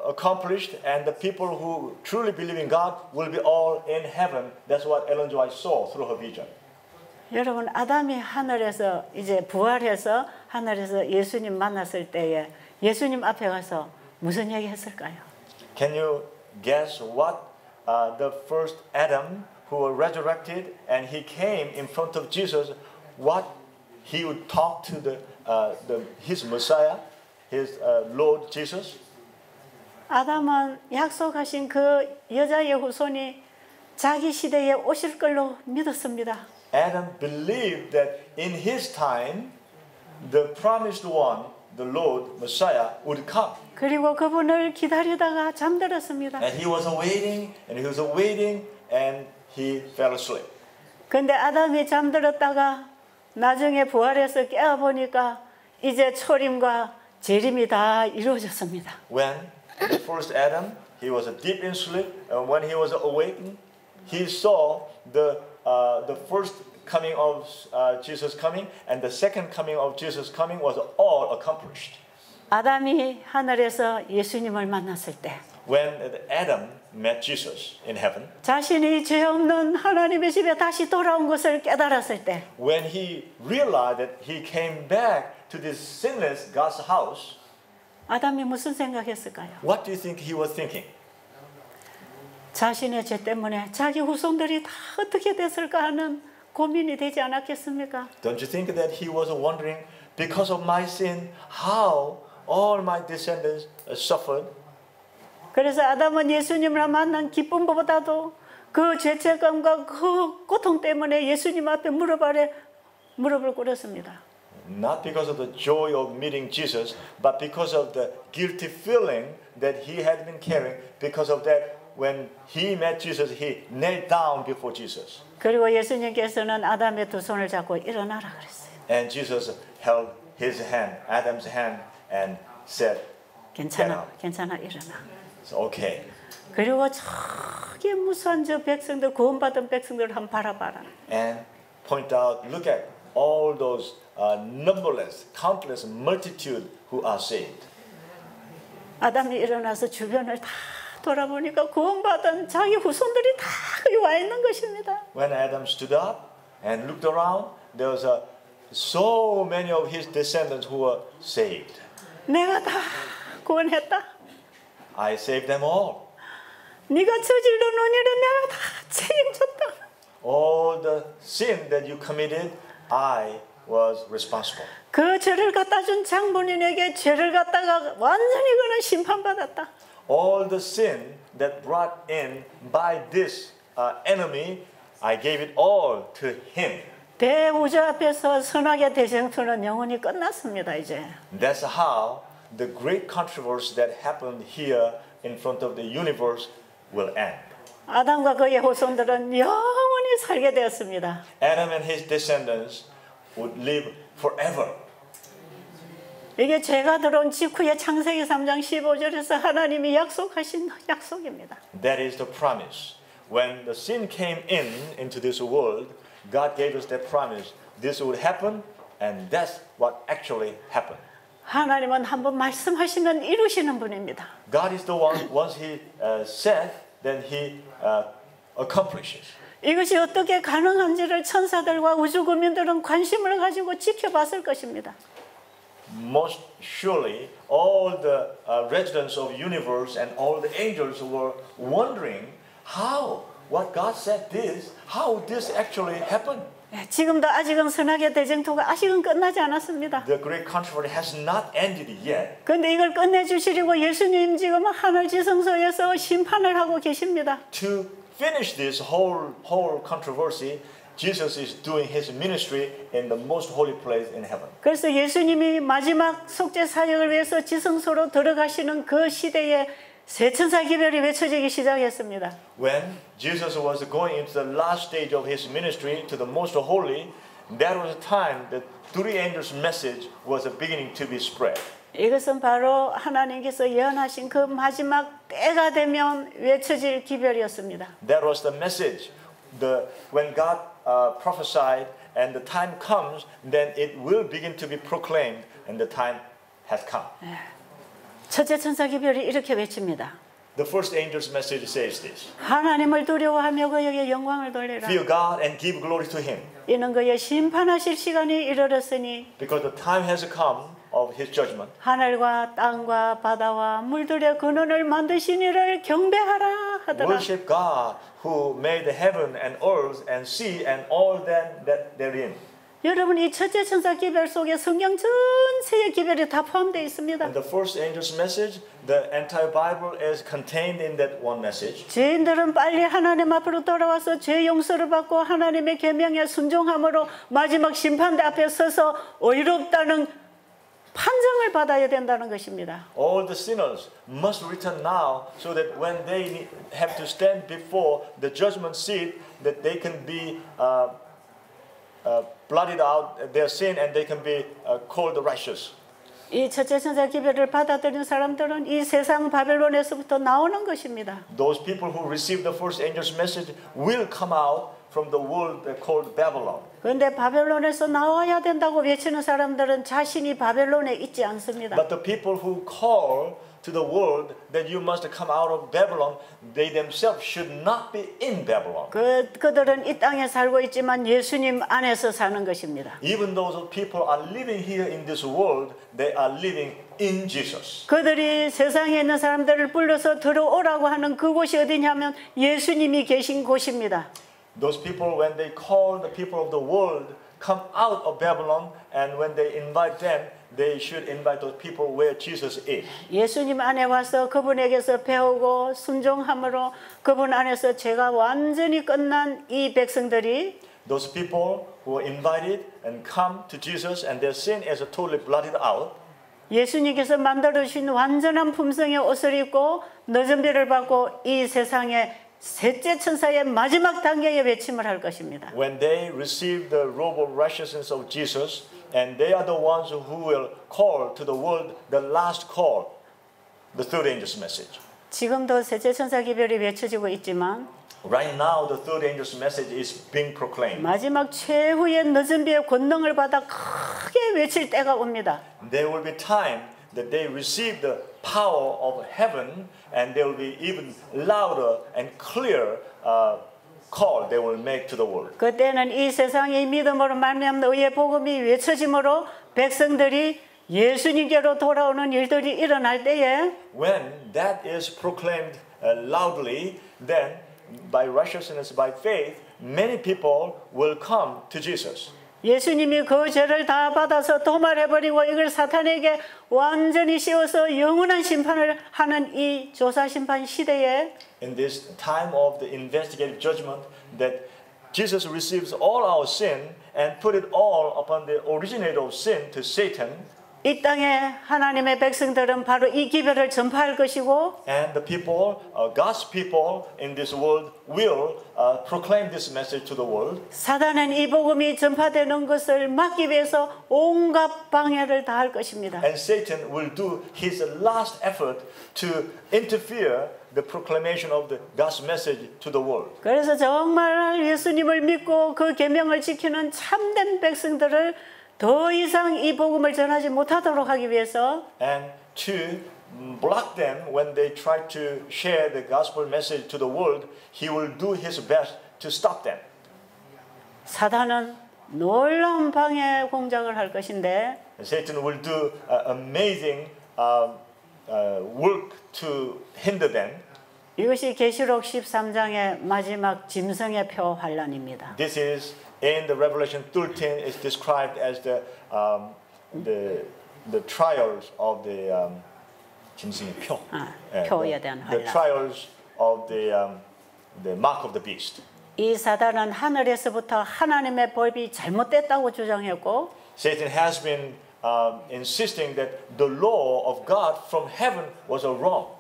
accomplished, and the people who truly believe in God will be all in heaven. That's what Ellen G. White saw through her vision. 여러분 아담이 하늘에서 이제 부활해서 하늘에서 예수님 만났을 때에 예수님 앞에 가서 무슨 얘기 했을까요? Can you guess what the first Adam who was resurrected and he came in front of Jesus, what he would talk to his Messiah, his Lord Jesus? 아담은 약속하신 그 여자의 후손이 자기 시대에 오실 걸로 믿었습니다. Adam believed that in his time, the promised one, the Lord Messiah, would come. 그리고 그분을 기다리다가 잠들었습니다. And he was awaiting, and he was awaiting, and he fell asleep. 근데 아담이 잠들었다가 나중에 부활해서 깨어보니까 이제 초림과 재림이 다 이루어졌습니다. When the first Adam, he was deep in sleep, and when he was awakened, he saw the first coming of Jesus coming, and the second coming of Jesus coming was all accomplished. 아담이 하늘에서 예수님을 만났을 때 When Adam met Jesus in heaven, 자신이 죄 없는 하나님의 집에 다시 돌아온 것을 깨달았을 때 when he realized that he came back to this sinless God's house, 아담이 무슨 생각했을까요? what do you think he was thinking? 자신의 죄 때문에 자기 후손들이 다 어떻게 됐을까 하는 고민이 되지 않았겠습니까? Don't you think that he was wondering, because of my sin, how all my descendants suffered? 그래서 아담은 예수님을 만난 기쁨보다도 그 죄책감과 그 고통 때문에 예수님 앞에 무릎을 꿇었습니다. Not because of the joy of meeting Jesus, but because of the guilty feeling that he had been carrying. Because of that, when he met Jesus, he knelt down before Jesus. 그리고 예수님께서는 아담의 두 손을 잡고 일어나라 그랬어요. And Jesus held his hand, Adam's hand, and said, 괜찮아 일어나. "It's okay." 그리고 저기 무수한 저 백성들 구원받은 백성들을 한번 바라봐라. And point out, look at all those numberless, countless multitude who are saved. 아담이 일어나서 주변을 다 돌아보니까 구원받은 자기 후손들이 다 거기 와 있는 것입니다. When Adam stood up and looked around, there was so many of his descendants who were saved. 내가 다 구원했다. I saved them all. 네가 저질러 놓은 일은 내가 다 책임졌다. All the sin that you committed, I was responsible. 그 죄를 갖다 준 장본인에게 죄를 갖다가 완전히 그는 심판받았다. All the sin that brought in by this enemy, I gave it all to him. 대우주 앞에서 선악의 대쟁투는 영원히 끝났습니다. 이제. That's how the great controversy that happened here in front of the universe will end. 아담과 그의 후손들은 영원히 살게 되었습니다. Adam and his descendants would live forever. 이게 죄가 들어온 직후에 창세기 3장 15절에서 하나님이 약속하신 약속입니다. That is the promise. When the sin came into this world, God gave us that promise. This would happen, and that's what actually happened. 하나님은 한번 말씀하시면 이루시는 분입니다. God is the one, once He said, then He accomplishes. 이것이 어떻게 가능한지를 천사들과 우주 국민들은 관심을 가지고 지켜봤을 것입니다. Most surely, all the residents of the universe and all the angels were wondering how, what God said this, how this actually happened. 지금도 아직은 선악의 대쟁투가 아직은 끝나지 않았습니다. The great controversy has not ended yet. 그런데 이걸 끝내주시려고 예수님 지금 하늘 지성소에서 심판을 하고 계십니다. To finish this whole controversy, Jesus is doing His ministry in the most holy place in heaven. 그래서 예수님이 마지막 속죄 사역을 위해서 지성소로 들어가시는 그 시대에 세 천사 기별이 외쳐지기 시작했습니다. When Jesus was going into the last stage of His ministry to the most holy, that was the time that three angels' message was beginning to be spread. 이것은 바로 하나님께서 예언하신 그 마지막 때가 되면 외쳐질 기별이었습니다. That was the message. When God prophesied and the time comes, then it will begin to be proclaimed, and the time has come. 첫째 천사 기별이 이렇게 외칩니다. The first angel's message says this. 하나님을 두려워하며 그에게 영광을 돌리라. Fear God and give glory to Him. 이는 그의 심판하실 시간이 이르렀으니 Because the time has come of His judgment. 하늘과 땅과 바다와 물들의 근원을 만드신 이를 경배하라 하더라. Worship God who made the heaven and earth and sea and all that therein. 여러분 이 첫째 천사 기별 속에 성경 전체의 기별이 다 포함되어 있습니다. And the first angel's message, the entire Bible is contained in that one message. 죄인들은 빨리 하나님 앞으로 돌아와서 죄 용서를 받고 하나님의 계명에 순종함으로 마지막 심판대 앞에 서서 의롭다는 판정을 받아야 된다는 것입니다. All the sinners must return now so that when they have to stand before the judgment seat, that they can be blotted out their sin and they can be called righteous. 이 첫째 천사 기별을 받아들인 사람들은 이 세상 바벨론에서부터 나오는 것입니다. Those people who receive the first angel's message will come out from the world called Babylon. 그런데 바벨론에서 나와야 된다고 외치는 사람들은 자신이 바벨론에 있지 않습니다. But the people who call to the world that you must come out of Babylon, they themselves should not be in Babylon. 그들은 이 땅에 살고 있지만 예수님 안에서 사는 것입니다. Even though people are living here in this world, they are living in Jesus. 그들이 세상에 있는 사람들을 불러서 들어오라고 하는 그곳이 어디냐면 예수님이 계신 곳입니다. Those people, when they call the people of the world, come out of Babylon, and when they invite them, they should invite those people where Jesus is. 예수님 안에 와서 그분에게서 배우고 순종함으로 그분 안에서 죄가 완전히 끝난 이 백성들이 Those people who are invited and come to Jesus and their sin is totally blotted out. 예수님께서 만들어주신 완전한 품성의 옷을 입고 늦은 별을 받고 이 세상에 셋째 천사의 마지막 단계의 외침을 할 것입니다. When they receive the robe of righteousness of Jesus, and they are the ones who will call to the world the last call, the third angel's message. 지금도 셋째 천사 기별이 외쳐지고 있지만 Right now, the third angel's message is being proclaimed. 마지막 최후의 늦은 비의 권능을 받아 크게 외칠 때가 옵니다. There will be time that they receive the power of heaven, and there will be even louder and clear call they will make to the world. 그때는 이 세상의 믿음으로 말미암는 의의 복음이 외쳐짐으로 백성들이 예수님께로 돌아오는 일들이 일어날 때에 When that is proclaimed loudly, then by righteousness, by faith, many people will come to Jesus. 예수님이 그 죄를 다 받아서 도말해버리고 이걸 사탄에게 완전히 씌워서 영원한 심판을 하는 이 조사심판 시대에 In this time of the investigative judgment, that Jesus receives all our sin and put it all upon the originator of sin, to Satan. 이 땅에 하나님의 백성들은 바로 이 기별을 전파할 것이고 And the people, God's people in this world will proclaim this message to the world. 사단은 이 복음이 전파되는 것을 막기 위해서 온갖 방해를 다 할 것입니다. And Satan will do his last effort to interfere the proclamation of the God's message to the world. 그래서 정말 예수님을 믿고 그 계명을 지키는 참된 백성들을 더 이상 이 복음을 전하지 못하도록 하기 위해서 And to block them when they try to share the gospel message to the world, he will do his best to stop them. 사단은 놀라운 방해 공작을 할 것인데 Satan will do amazing work to hinder them. 이것이 계시록 13장의 마지막 짐승의 표 환란입니다. This is in the Revelation 13 is described as the trials of the 짐승의 표. 표에 대한 The 환란. trials of the mark of the beast. 이 사단은 하늘에서부터 하나님의 법이 잘못됐다고 주장했고 Satan has been insisting that the law of God from heaven was wrong.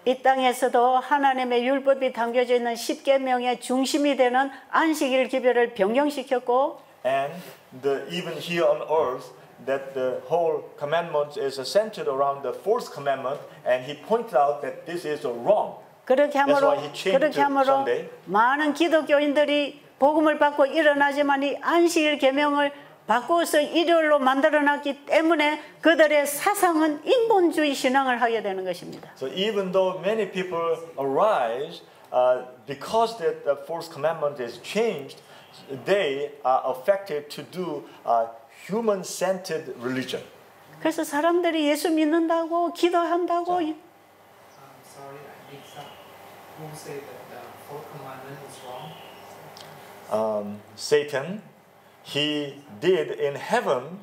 이 땅에서도 하나님의 율법이 담겨져 있는 십계명의 중심이 되는 안식일 기별을 변경시켰고 And even here on earth, that the whole commandment is centered around the fourth commandment, and he pointed out that this is wrong. 그렇게 That's 함으로 why he changed to Sunday. 많은 기독교인들이 복음을 받고 일어나지만 이 안식일 계명을 바꿔서 일요일로 만들어놨기 때문에 그들의 사상은 인본주의 신앙을 하게 되는 것입니다. So even though many people arise, because that the fourth commandment is changed, they are affected to do human-centered religion. 그래서 사람들이 예수 믿는다고 기도한다고 Sorry, I mixed up. Who said that the fourth commandment is wrong? Satan, he did in heaven,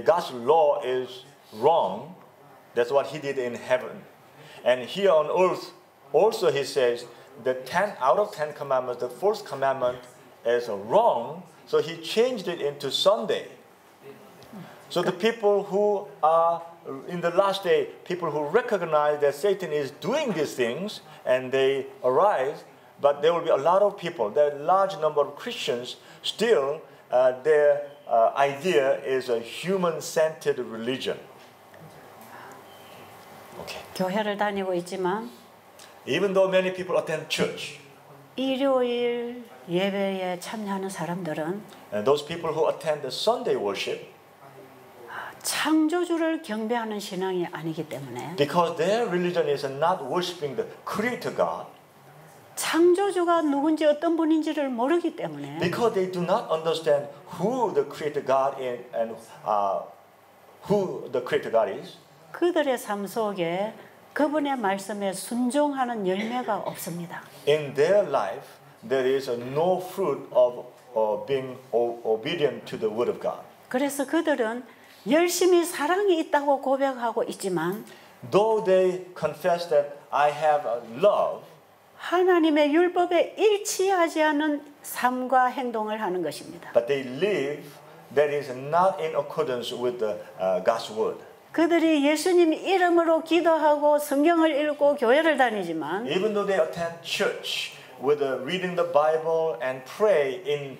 God's law is wrong. That's what he did in heaven. And here on earth, also he says, the 10 out of 10 commandments, the fourth commandment is wrong. So he changed it into Sunday. So the people who are in the last day, people who recognize that Satan is doing these things and they arise, but there will be a lot of people, there are a large number of Christians still, their idea is a human-centered religion. Okay. 교회를 다니고 있지만 Even though many people attend church, 일요일 예배에 참여하는 사람들은 and those people who attend the Sunday worship, 창조주를 경배하는 신앙이 아니기 때문에 because their religion is not worshiping the Creator God, 창조주가 누군지 어떤 분인지를 모르기 때문에 because they do not understand who the Creator God is and who the Creator God is, 그들의 삶 속에 그분의 말씀에 순종하는 열매가 없습니다. in their life there is no fruit of being obedient to the Word of God. 그래서 그들은 열심히 사랑이 있다고 고백하고 있지만 Though they confess that I have love, 하나님의 율법에 일치하지 않은 삶과 행동을 하는 것입니다. but they live that is not in accordance with the God's Word. 그들이 예수님 이름으로 기도하고 성경을 읽고 교회를 다니지만 Even though they attend church with reading the Bible and pray in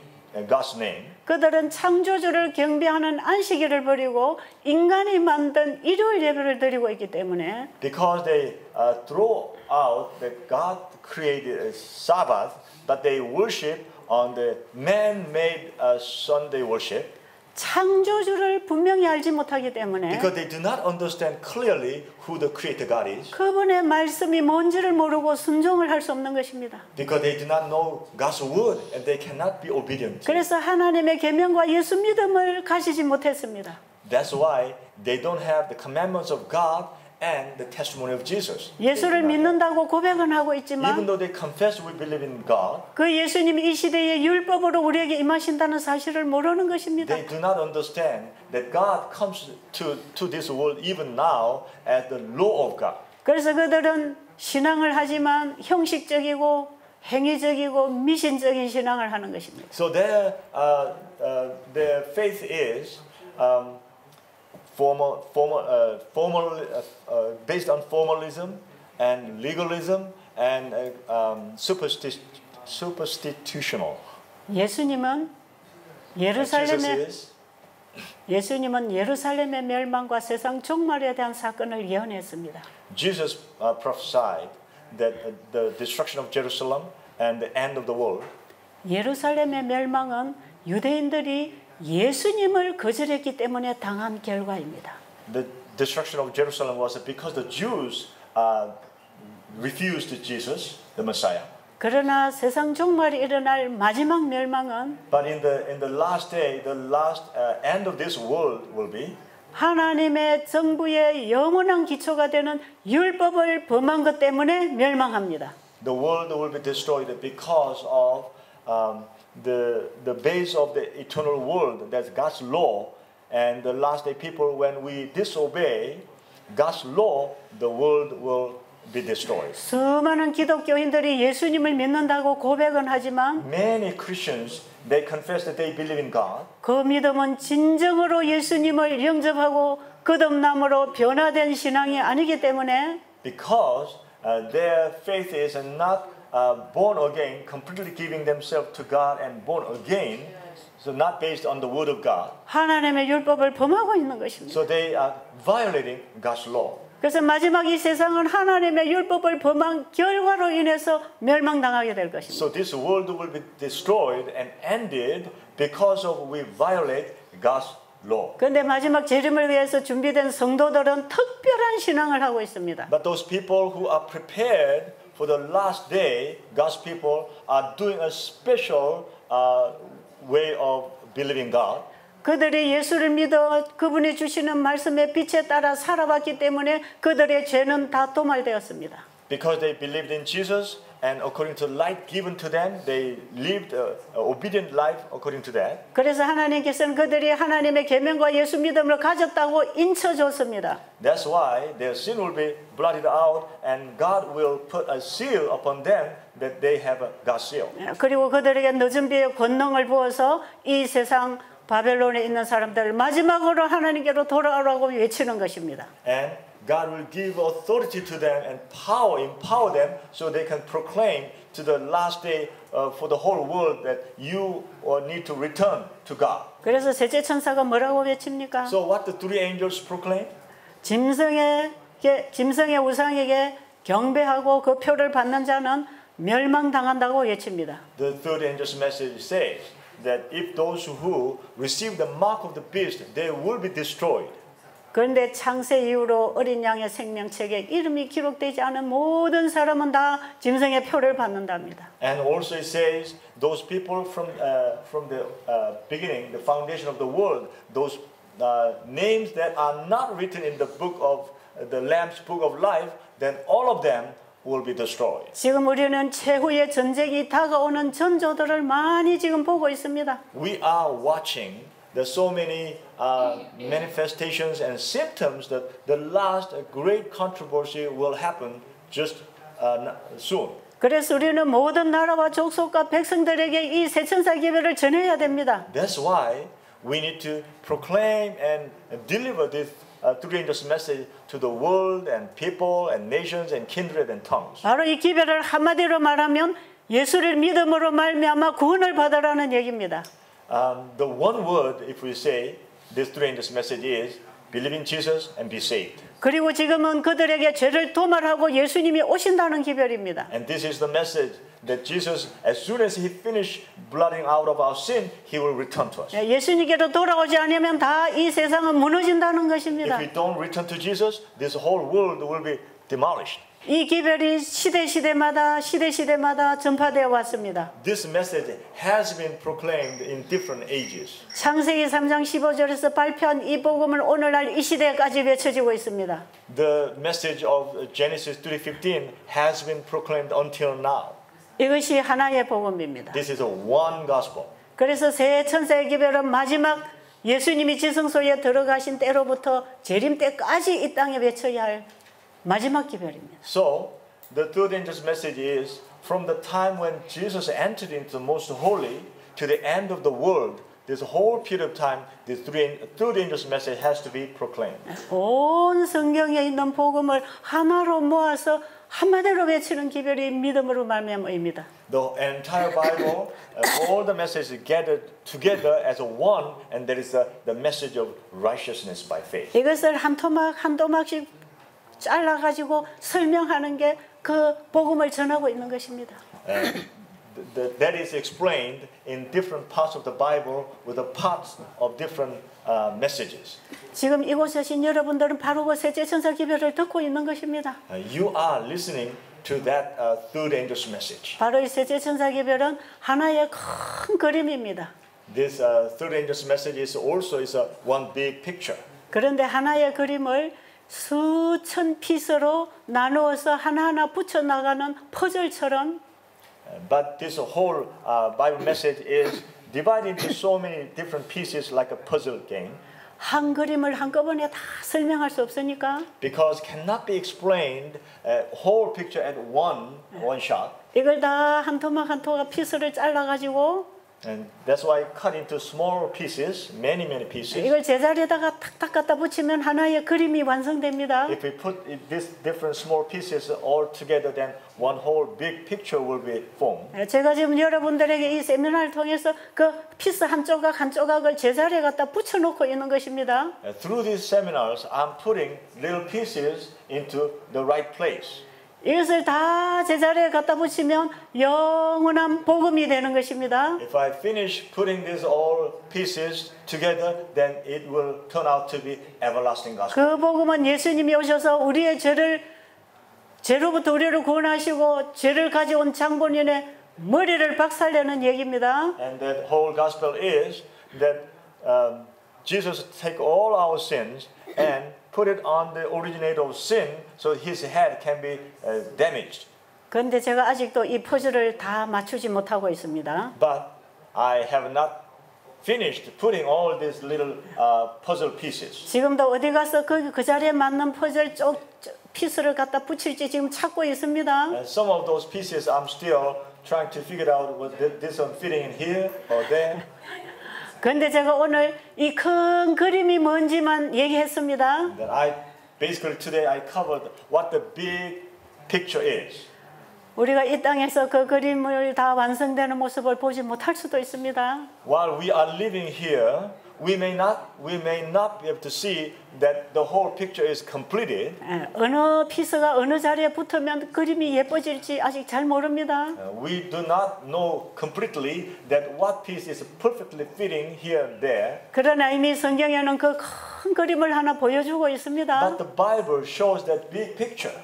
God's name, 그들은 창조주를 경배하는 안식일을 버리고 인간이 만든 일요일 예배를 드리고 있기 때문에 because they throw out that God created a Sabbath, but they worship on the man-made Sunday worship. 창조주를 분명히 알지 못하기 때문에 Because they do not understand clearly who the Creator God is. 그분의 말씀이 뭔지를 모르고 순종을 할 수 없는 것입니다. Because they do not know God's word and they cannot be obedient. 그래서 하나님의 계명과 예수 믿음을 가지지 못했습니다. That's why they don't have the commandments of God and the testimony of Jesus. 예수를 믿는다고 고백은 하고 Even 있지만 though they confess we believe in God, 그 예수님이 이 시대에 율법으로 우리에게 임하신다는 사실을 모르는 것입니다. they do not understand that God comes to this world even now as the law of God. 그래서 그들은 신앙을 하지만 형식적이고 행위적이고 미신적인 신앙을 하는 것입니다. So their faith is based on formalism and legalism and superstitutional. 예수님은 예루살렘의 멸망과 세상 종말에 대한 사건을 예언했습니다. Jesus prophesied that the destruction of Jerusalem and the end of the world. 예루살렘의 멸망은 유대인들이 예수님을 거절했기 때문에 당한 결과입니다. The destruction of Jerusalem was because the Jews refused Jesus, the Messiah. 그러나 세상 종말이 일어날 마지막 멸망은 But in the last day, the last end of this world will be 하나님의 정부의 영원한 기초가 되는 율법을 범한 것 때문에 멸망합니다. the world will be destroyed because of the base of the eternal world, that's God's law. And the last day people, when we disobey God's law, the world will be destroyed. 수많은 기독교인들이 예수님을 믿는다고 고백은 하지만 Many Christians, they confess that they believe in God. 그 믿음은 진정으로 예수님을 영접하고 거듭남으로 변화된 신앙이 아니기 때문에 Because their faith is not born again, completely giving themselves to God and born again, so not based on the word of God. 하나님의 율법을 범하고 있는 것입니다. So they are violating God's law. 그래서 마지막 이 세상은 하나님의 율법을 범한 결과로 인해서 멸망당하게 될 것입니다. So this world will be destroyed and ended because of we violate God's law. 그런데 마지막 재림을 위해서 준비된 성도들은 특별한 신앙을 하고 있습니다. But those people who are prepared for the last day, God's people are doing a special way of believing God. 그들이 예수를 믿어 그분이 주시는 말씀의 빛에 따라 살아왔기 때문에 그들의 죄는 다 도말되었습니다. Because they believed in Jesus and according to light given to them, they lived an obedient life according to that. 그래서 하나님께서는 그들이 하나님의 계명과 예수 믿음을 가졌다고 인쳐줬습니다. That's why their sin will be blotted out and God will put a seal upon them that they have God's seal. 그리고 그들에게 늦은 비에 권능을 부어서 이 세상 바벨론에 있는 사람들을 마지막으로 하나님께로 돌아오라고 외치는 것입니다. And God will give authority to them and empower them so they can proclaim to the last day for the whole world that you need to return to God. 그래서 셋째 천사가 뭐라고 외칩니까? So what the three angels proclaim? 짐승의 우상에게 경배하고 그 표를 받는 자는 멸망당한다고 외칩니다. The third angel's message says that if those who receive the mark of the beast, they will be destroyed. 그런데 창세 이후로 어린 양의 생명책에 이름이 기록되지 않은 모든 사람은 다 짐승의 표를 받는답니다. And also it says those people from the beginning, the foundation of the world, those names that are not written in the book of the Lamb's book of life, then all of them will be destroyed. 지금 우리는 최후의 전쟁이 다가오는 전조들을 많이 지금 보고 있습니다. We are watching there's so many manifestations and symptoms that the last great controversy will happen just soon. 그래서 우리는 모든 나라와 족속과 백성들에게 이 세천사 기별을 전해야 됩니다. That's why we need to proclaim and deliver this three angels message to the world and people and nations and kindred and tongues. 바로 이 기별을 한마디로 말하면 예수를 믿음으로 말미암아 구원을 받으라는 얘기입니다. The one word, if we say this three angels message is believe in Jesus and be saved. 그리고 지금은 그들에게 죄를 도말하고 예수님이 오신다는 기별입니다. And this is the message that Jesus, as soon as he finished blotting out of our sin, he will return to us. 예수님께로 돌아오지 않으면 다 이 세상은 무너진다는 것입니다. If we don't return to Jesus, this whole world will be demolished. 이 기별이 시대마다 전파되어 왔습니다. This message has been proclaimed in different ages. 창세기 3장 15절에서 발표한 이 복음을 오늘날 이 시대까지 외쳐지고 있습니다. The message of Genesis 3:15 has been proclaimed until now. 이것이 하나의 복음입니다. This is a one gospel. 그래서 새 천사의 기별은 마지막 예수님이 지성소에 들어가신 때로부터 재림 때까지 이 땅에 외쳐야 할 마지막 기별입니다. So, the third angel's message is from the time when Jesus entered into the most holy to the end of the world, this whole period of time, this third angel's message has to be proclaimed. 온 성경에 있는 복음을 하나로 모아서 한마디로 외치는 기별이 믿음으로 말미암아입니다. The entire Bible, all the messages gathered together as one, and that is the message of righteousness by faith. 이것을 한 토막 한 토막씩 잘라 가지고 설명하는 게 그 복음을 전하고 있는 것입니다. That is explained in different parts of the Bible with the parts of different messages. 지금 이곳에 오신 여러분들은 바로 그 셋째 천사 기별을 듣고 있는 것입니다. You are listening to that third angel's message. 바로 이 셋째 천사 기별은 하나의 큰 그림입니다. This third angel's message is also one big picture. 그런데 하나의 그림을 수천 피스로 나누어서 하나하나 붙여 나가는 퍼즐처럼 But this whole Bible message is divided into so many different pieces like a puzzle game. 한 그림을 한꺼번에 다 설명할 수 없으니까 Because cannot be explained whole picture at one shot. 이걸 다 한 토막 한 토막 피스를 잘라 가지고 And that's why cut into small pieces, many pieces. 이걸 제자리에다가 탁탁 갖다 붙이면 하나의 그림이 완성됩니다. If we put these different small pieces all together, then one whole big picture will be formed. 제가 지금 여러분들에게 이 세미나를 통해서 그 피스 한 조각 한 조각을 제자리에 갖다 붙여놓고 있는 것입니다. Through these seminars, I'm putting little pieces into the right place. 이것을 다 제자리에 갖다 붙이면 영원한 복음이 되는 것입니다. If I finish putting these all pieces together, then it will turn out to be everlasting gospel. 그 복음은 예수님이 오셔서 우리의 죄로부터 우리를 구원하시고 죄를 가져온 장본인의 머리를 박살내는 얘기입니다. And that whole gospel is that Jesus take all our sins and put it on the originator of sin, so his head can be damaged. 그런데 제가 아직도 이 퍼즐을 다 맞추지 못하고 있습니다. But I have not finished putting all these little puzzle pieces. 지금도 어디 가서 그 자리에 맞는 퍼즐 피스를 갖다 붙일지 지금 찾고 있습니다. And some of those pieces I'm still trying to figure out what this one fitting in here or there. 그런데 제가 오늘 이 큰 그림이 뭔지만 얘기했습니다. Then basically today I covered what the big picture is. 우리가 이 땅에서 그 그림을 다 완성되는 모습을 보지 못할 수도 있습니다. While we are living here, we may not be able to see that the whole picture is completed. 어느 피스가 어느 자리에 붙으면 그림이 예뻐질지 아직 잘 모릅니다. We do not know completely that what piece is perfectly fitting here and there. 그러나 이미 성경에는 그 큰 그림을 하나 보여주고 있습니다. But the Bible shows that big picture.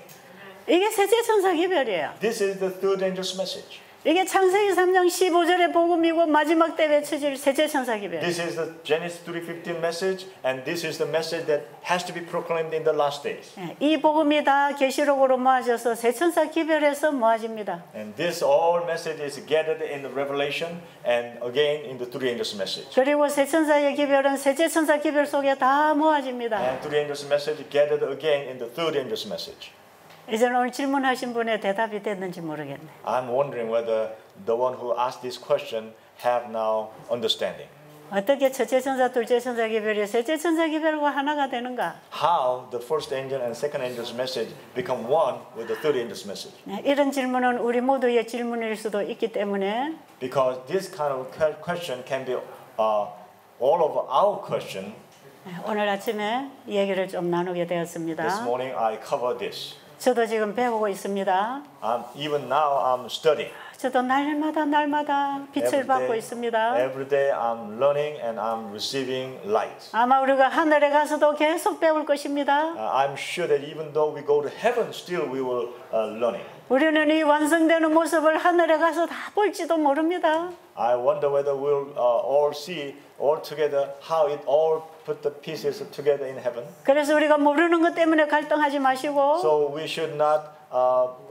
이게 셋째 천사 기별이에요. This is the third angel's message. 이게 창세기 3장 15절의 복음이고 마지막 때 외쳐질 셋째 천사 기별. This is the Genesis 3:15 message, and this is the message that has to be proclaimed in the last days. 이 복음이 다 계시록으로 모아져서 세 천사 기별에서 모아집니다. And this all message is gathered in the Revelation and again in the three angels message. 그리고 세 천사의 기별은 셋째 천사 기별 속에 다 모아집니다. And three angels message gathered again in the third angels message. 이제는 오늘 질문하신 분의 대답이 됐는지 모르겠네. I'm wondering whether the one who asked this question have now understanding. 어떻게 첫째 천사, 둘째 천사 기별이 셋째 천사 기별과 하나가 되는가? How the first angel and second angel's message become one with the third angel's message. 이런 질문은 우리 모두의 질문일 수도 있기 때문에 Because this kind of question can be all of our question. 오늘 아침에 얘기를 좀 나누게 되었습니다. This morning I covered this. 저도 지금 배우고 있습니다. Even now I'm studying. 저도 날마다 빛을 받고 있습니다. Every day I'm learning and I'm receiving light. 아마 우리가 하늘에 가서도 계속 배울 것입니다. I'm sure that even though we go to heaven, still we will learning. 우리는 이 완성되는 모습을 하늘에 가서 다 볼지도 모릅니다. I wonder whether we'll all see all together how it all put the pieces together in heaven. 그래서 우리가 모르는 것 때문에 갈등하지 마시고 So we should not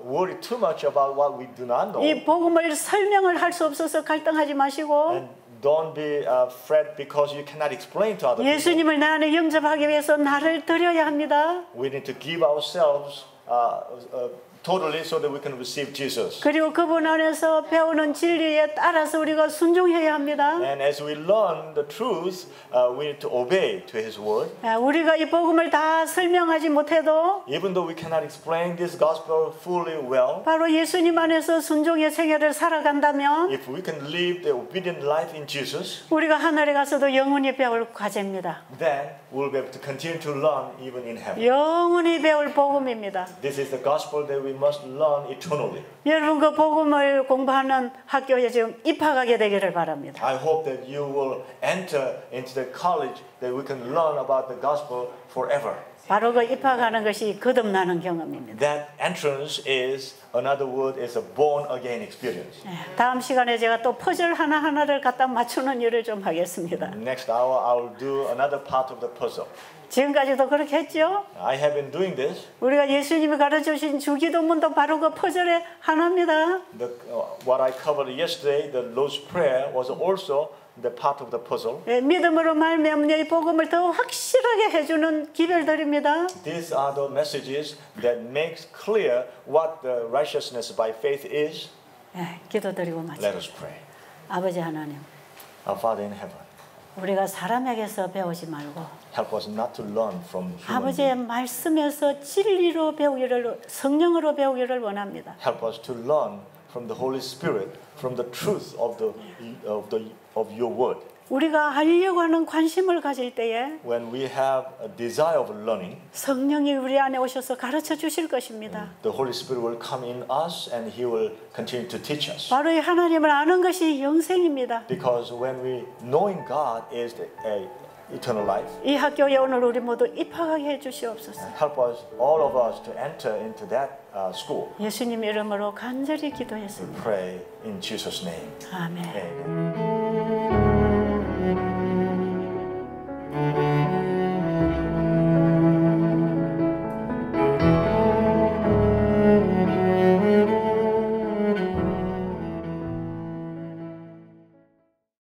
worry too much about what we do not know. 이 복음을 설명을 할 수 없어서 갈등하지 마시고 And don't be fret because you cannot explain to other people. 예수님을 내 안에 영접하기 위해서 나를 드려야 합니다. We need to give ourselves totally so that we can receive Jesus. 그리고 그분 안에서 배우는 진리에 따라서 우리가 순종해야 합니다. And as we learn the truth, we need to obey to His word. 우리가 이 복음을 다 설명하지 못해도 Even though we cannot explain this gospel fully well, 바로 예수님 안에서 순종의 생애를 살아간다면 if we can live the obedient life in Jesus, 우리가 하늘에 가서도 영원히 배울 과제입니다. then we'll be able to continue to learn even in heaven. 영원히 배울 복음입니다. This is the gospel that we must learn eternally. 여러분 그 복음을 공부하는 학교에 지금 입학하게 되기를 바랍니다. I hope that you will enter into the college that we can learn about the gospel forever. 바로 그 입학하는 것이 거듭나는 경험입니다. That entrance is, another word is a born again experience. 다음 시간에 제가 또 퍼즐 하나하나를 갖다 맞추는 일을 좀 하겠습니다. Next hour, I will do another part of the puzzle. 지금까지도 그렇게 했죠? I have been doing this. 우리가 예수님이 가르쳐주신 주기도문도 바로 그 퍼즐의 하나입니다. What I covered yesterday, the Lord's Prayer, was also the part of the puzzle. 믿음으로 말미암아 이 복음을 더 확실하게 해주는 기별들입니다. These are the messages that makes clear what the righteousness by faith is. 기도드리고 마치겠습니다. Let us pray. 아버지 하나님, Our Father in heaven, 우리가 사람에게서 배우지 말고 help us not to learn from human 아버지의 beings. 말씀에서 진리로 배우기를, 성령으로 배우기를 원합니다. Help us to learn from the Holy Spirit, from the truth of your word. 우리가 알려고 하는 관심을 가질 때에 When we have a desire of learning, 성령이 우리 안에 오셔서 가르쳐 주실 것입니다. the Holy Spirit will come in us and He will continue to teach us. 바로 이 하나님을 아는 것이 영생입니다. Because when we knowing God is the eternal life, 이 학교에 오늘 우리 모두 입학하게 해 주시옵소서. help us, all of us, to enter into that school. 예수님 이름으로 간절히 기도했습니다. Pray in Jesus' name. 아멘. Amen.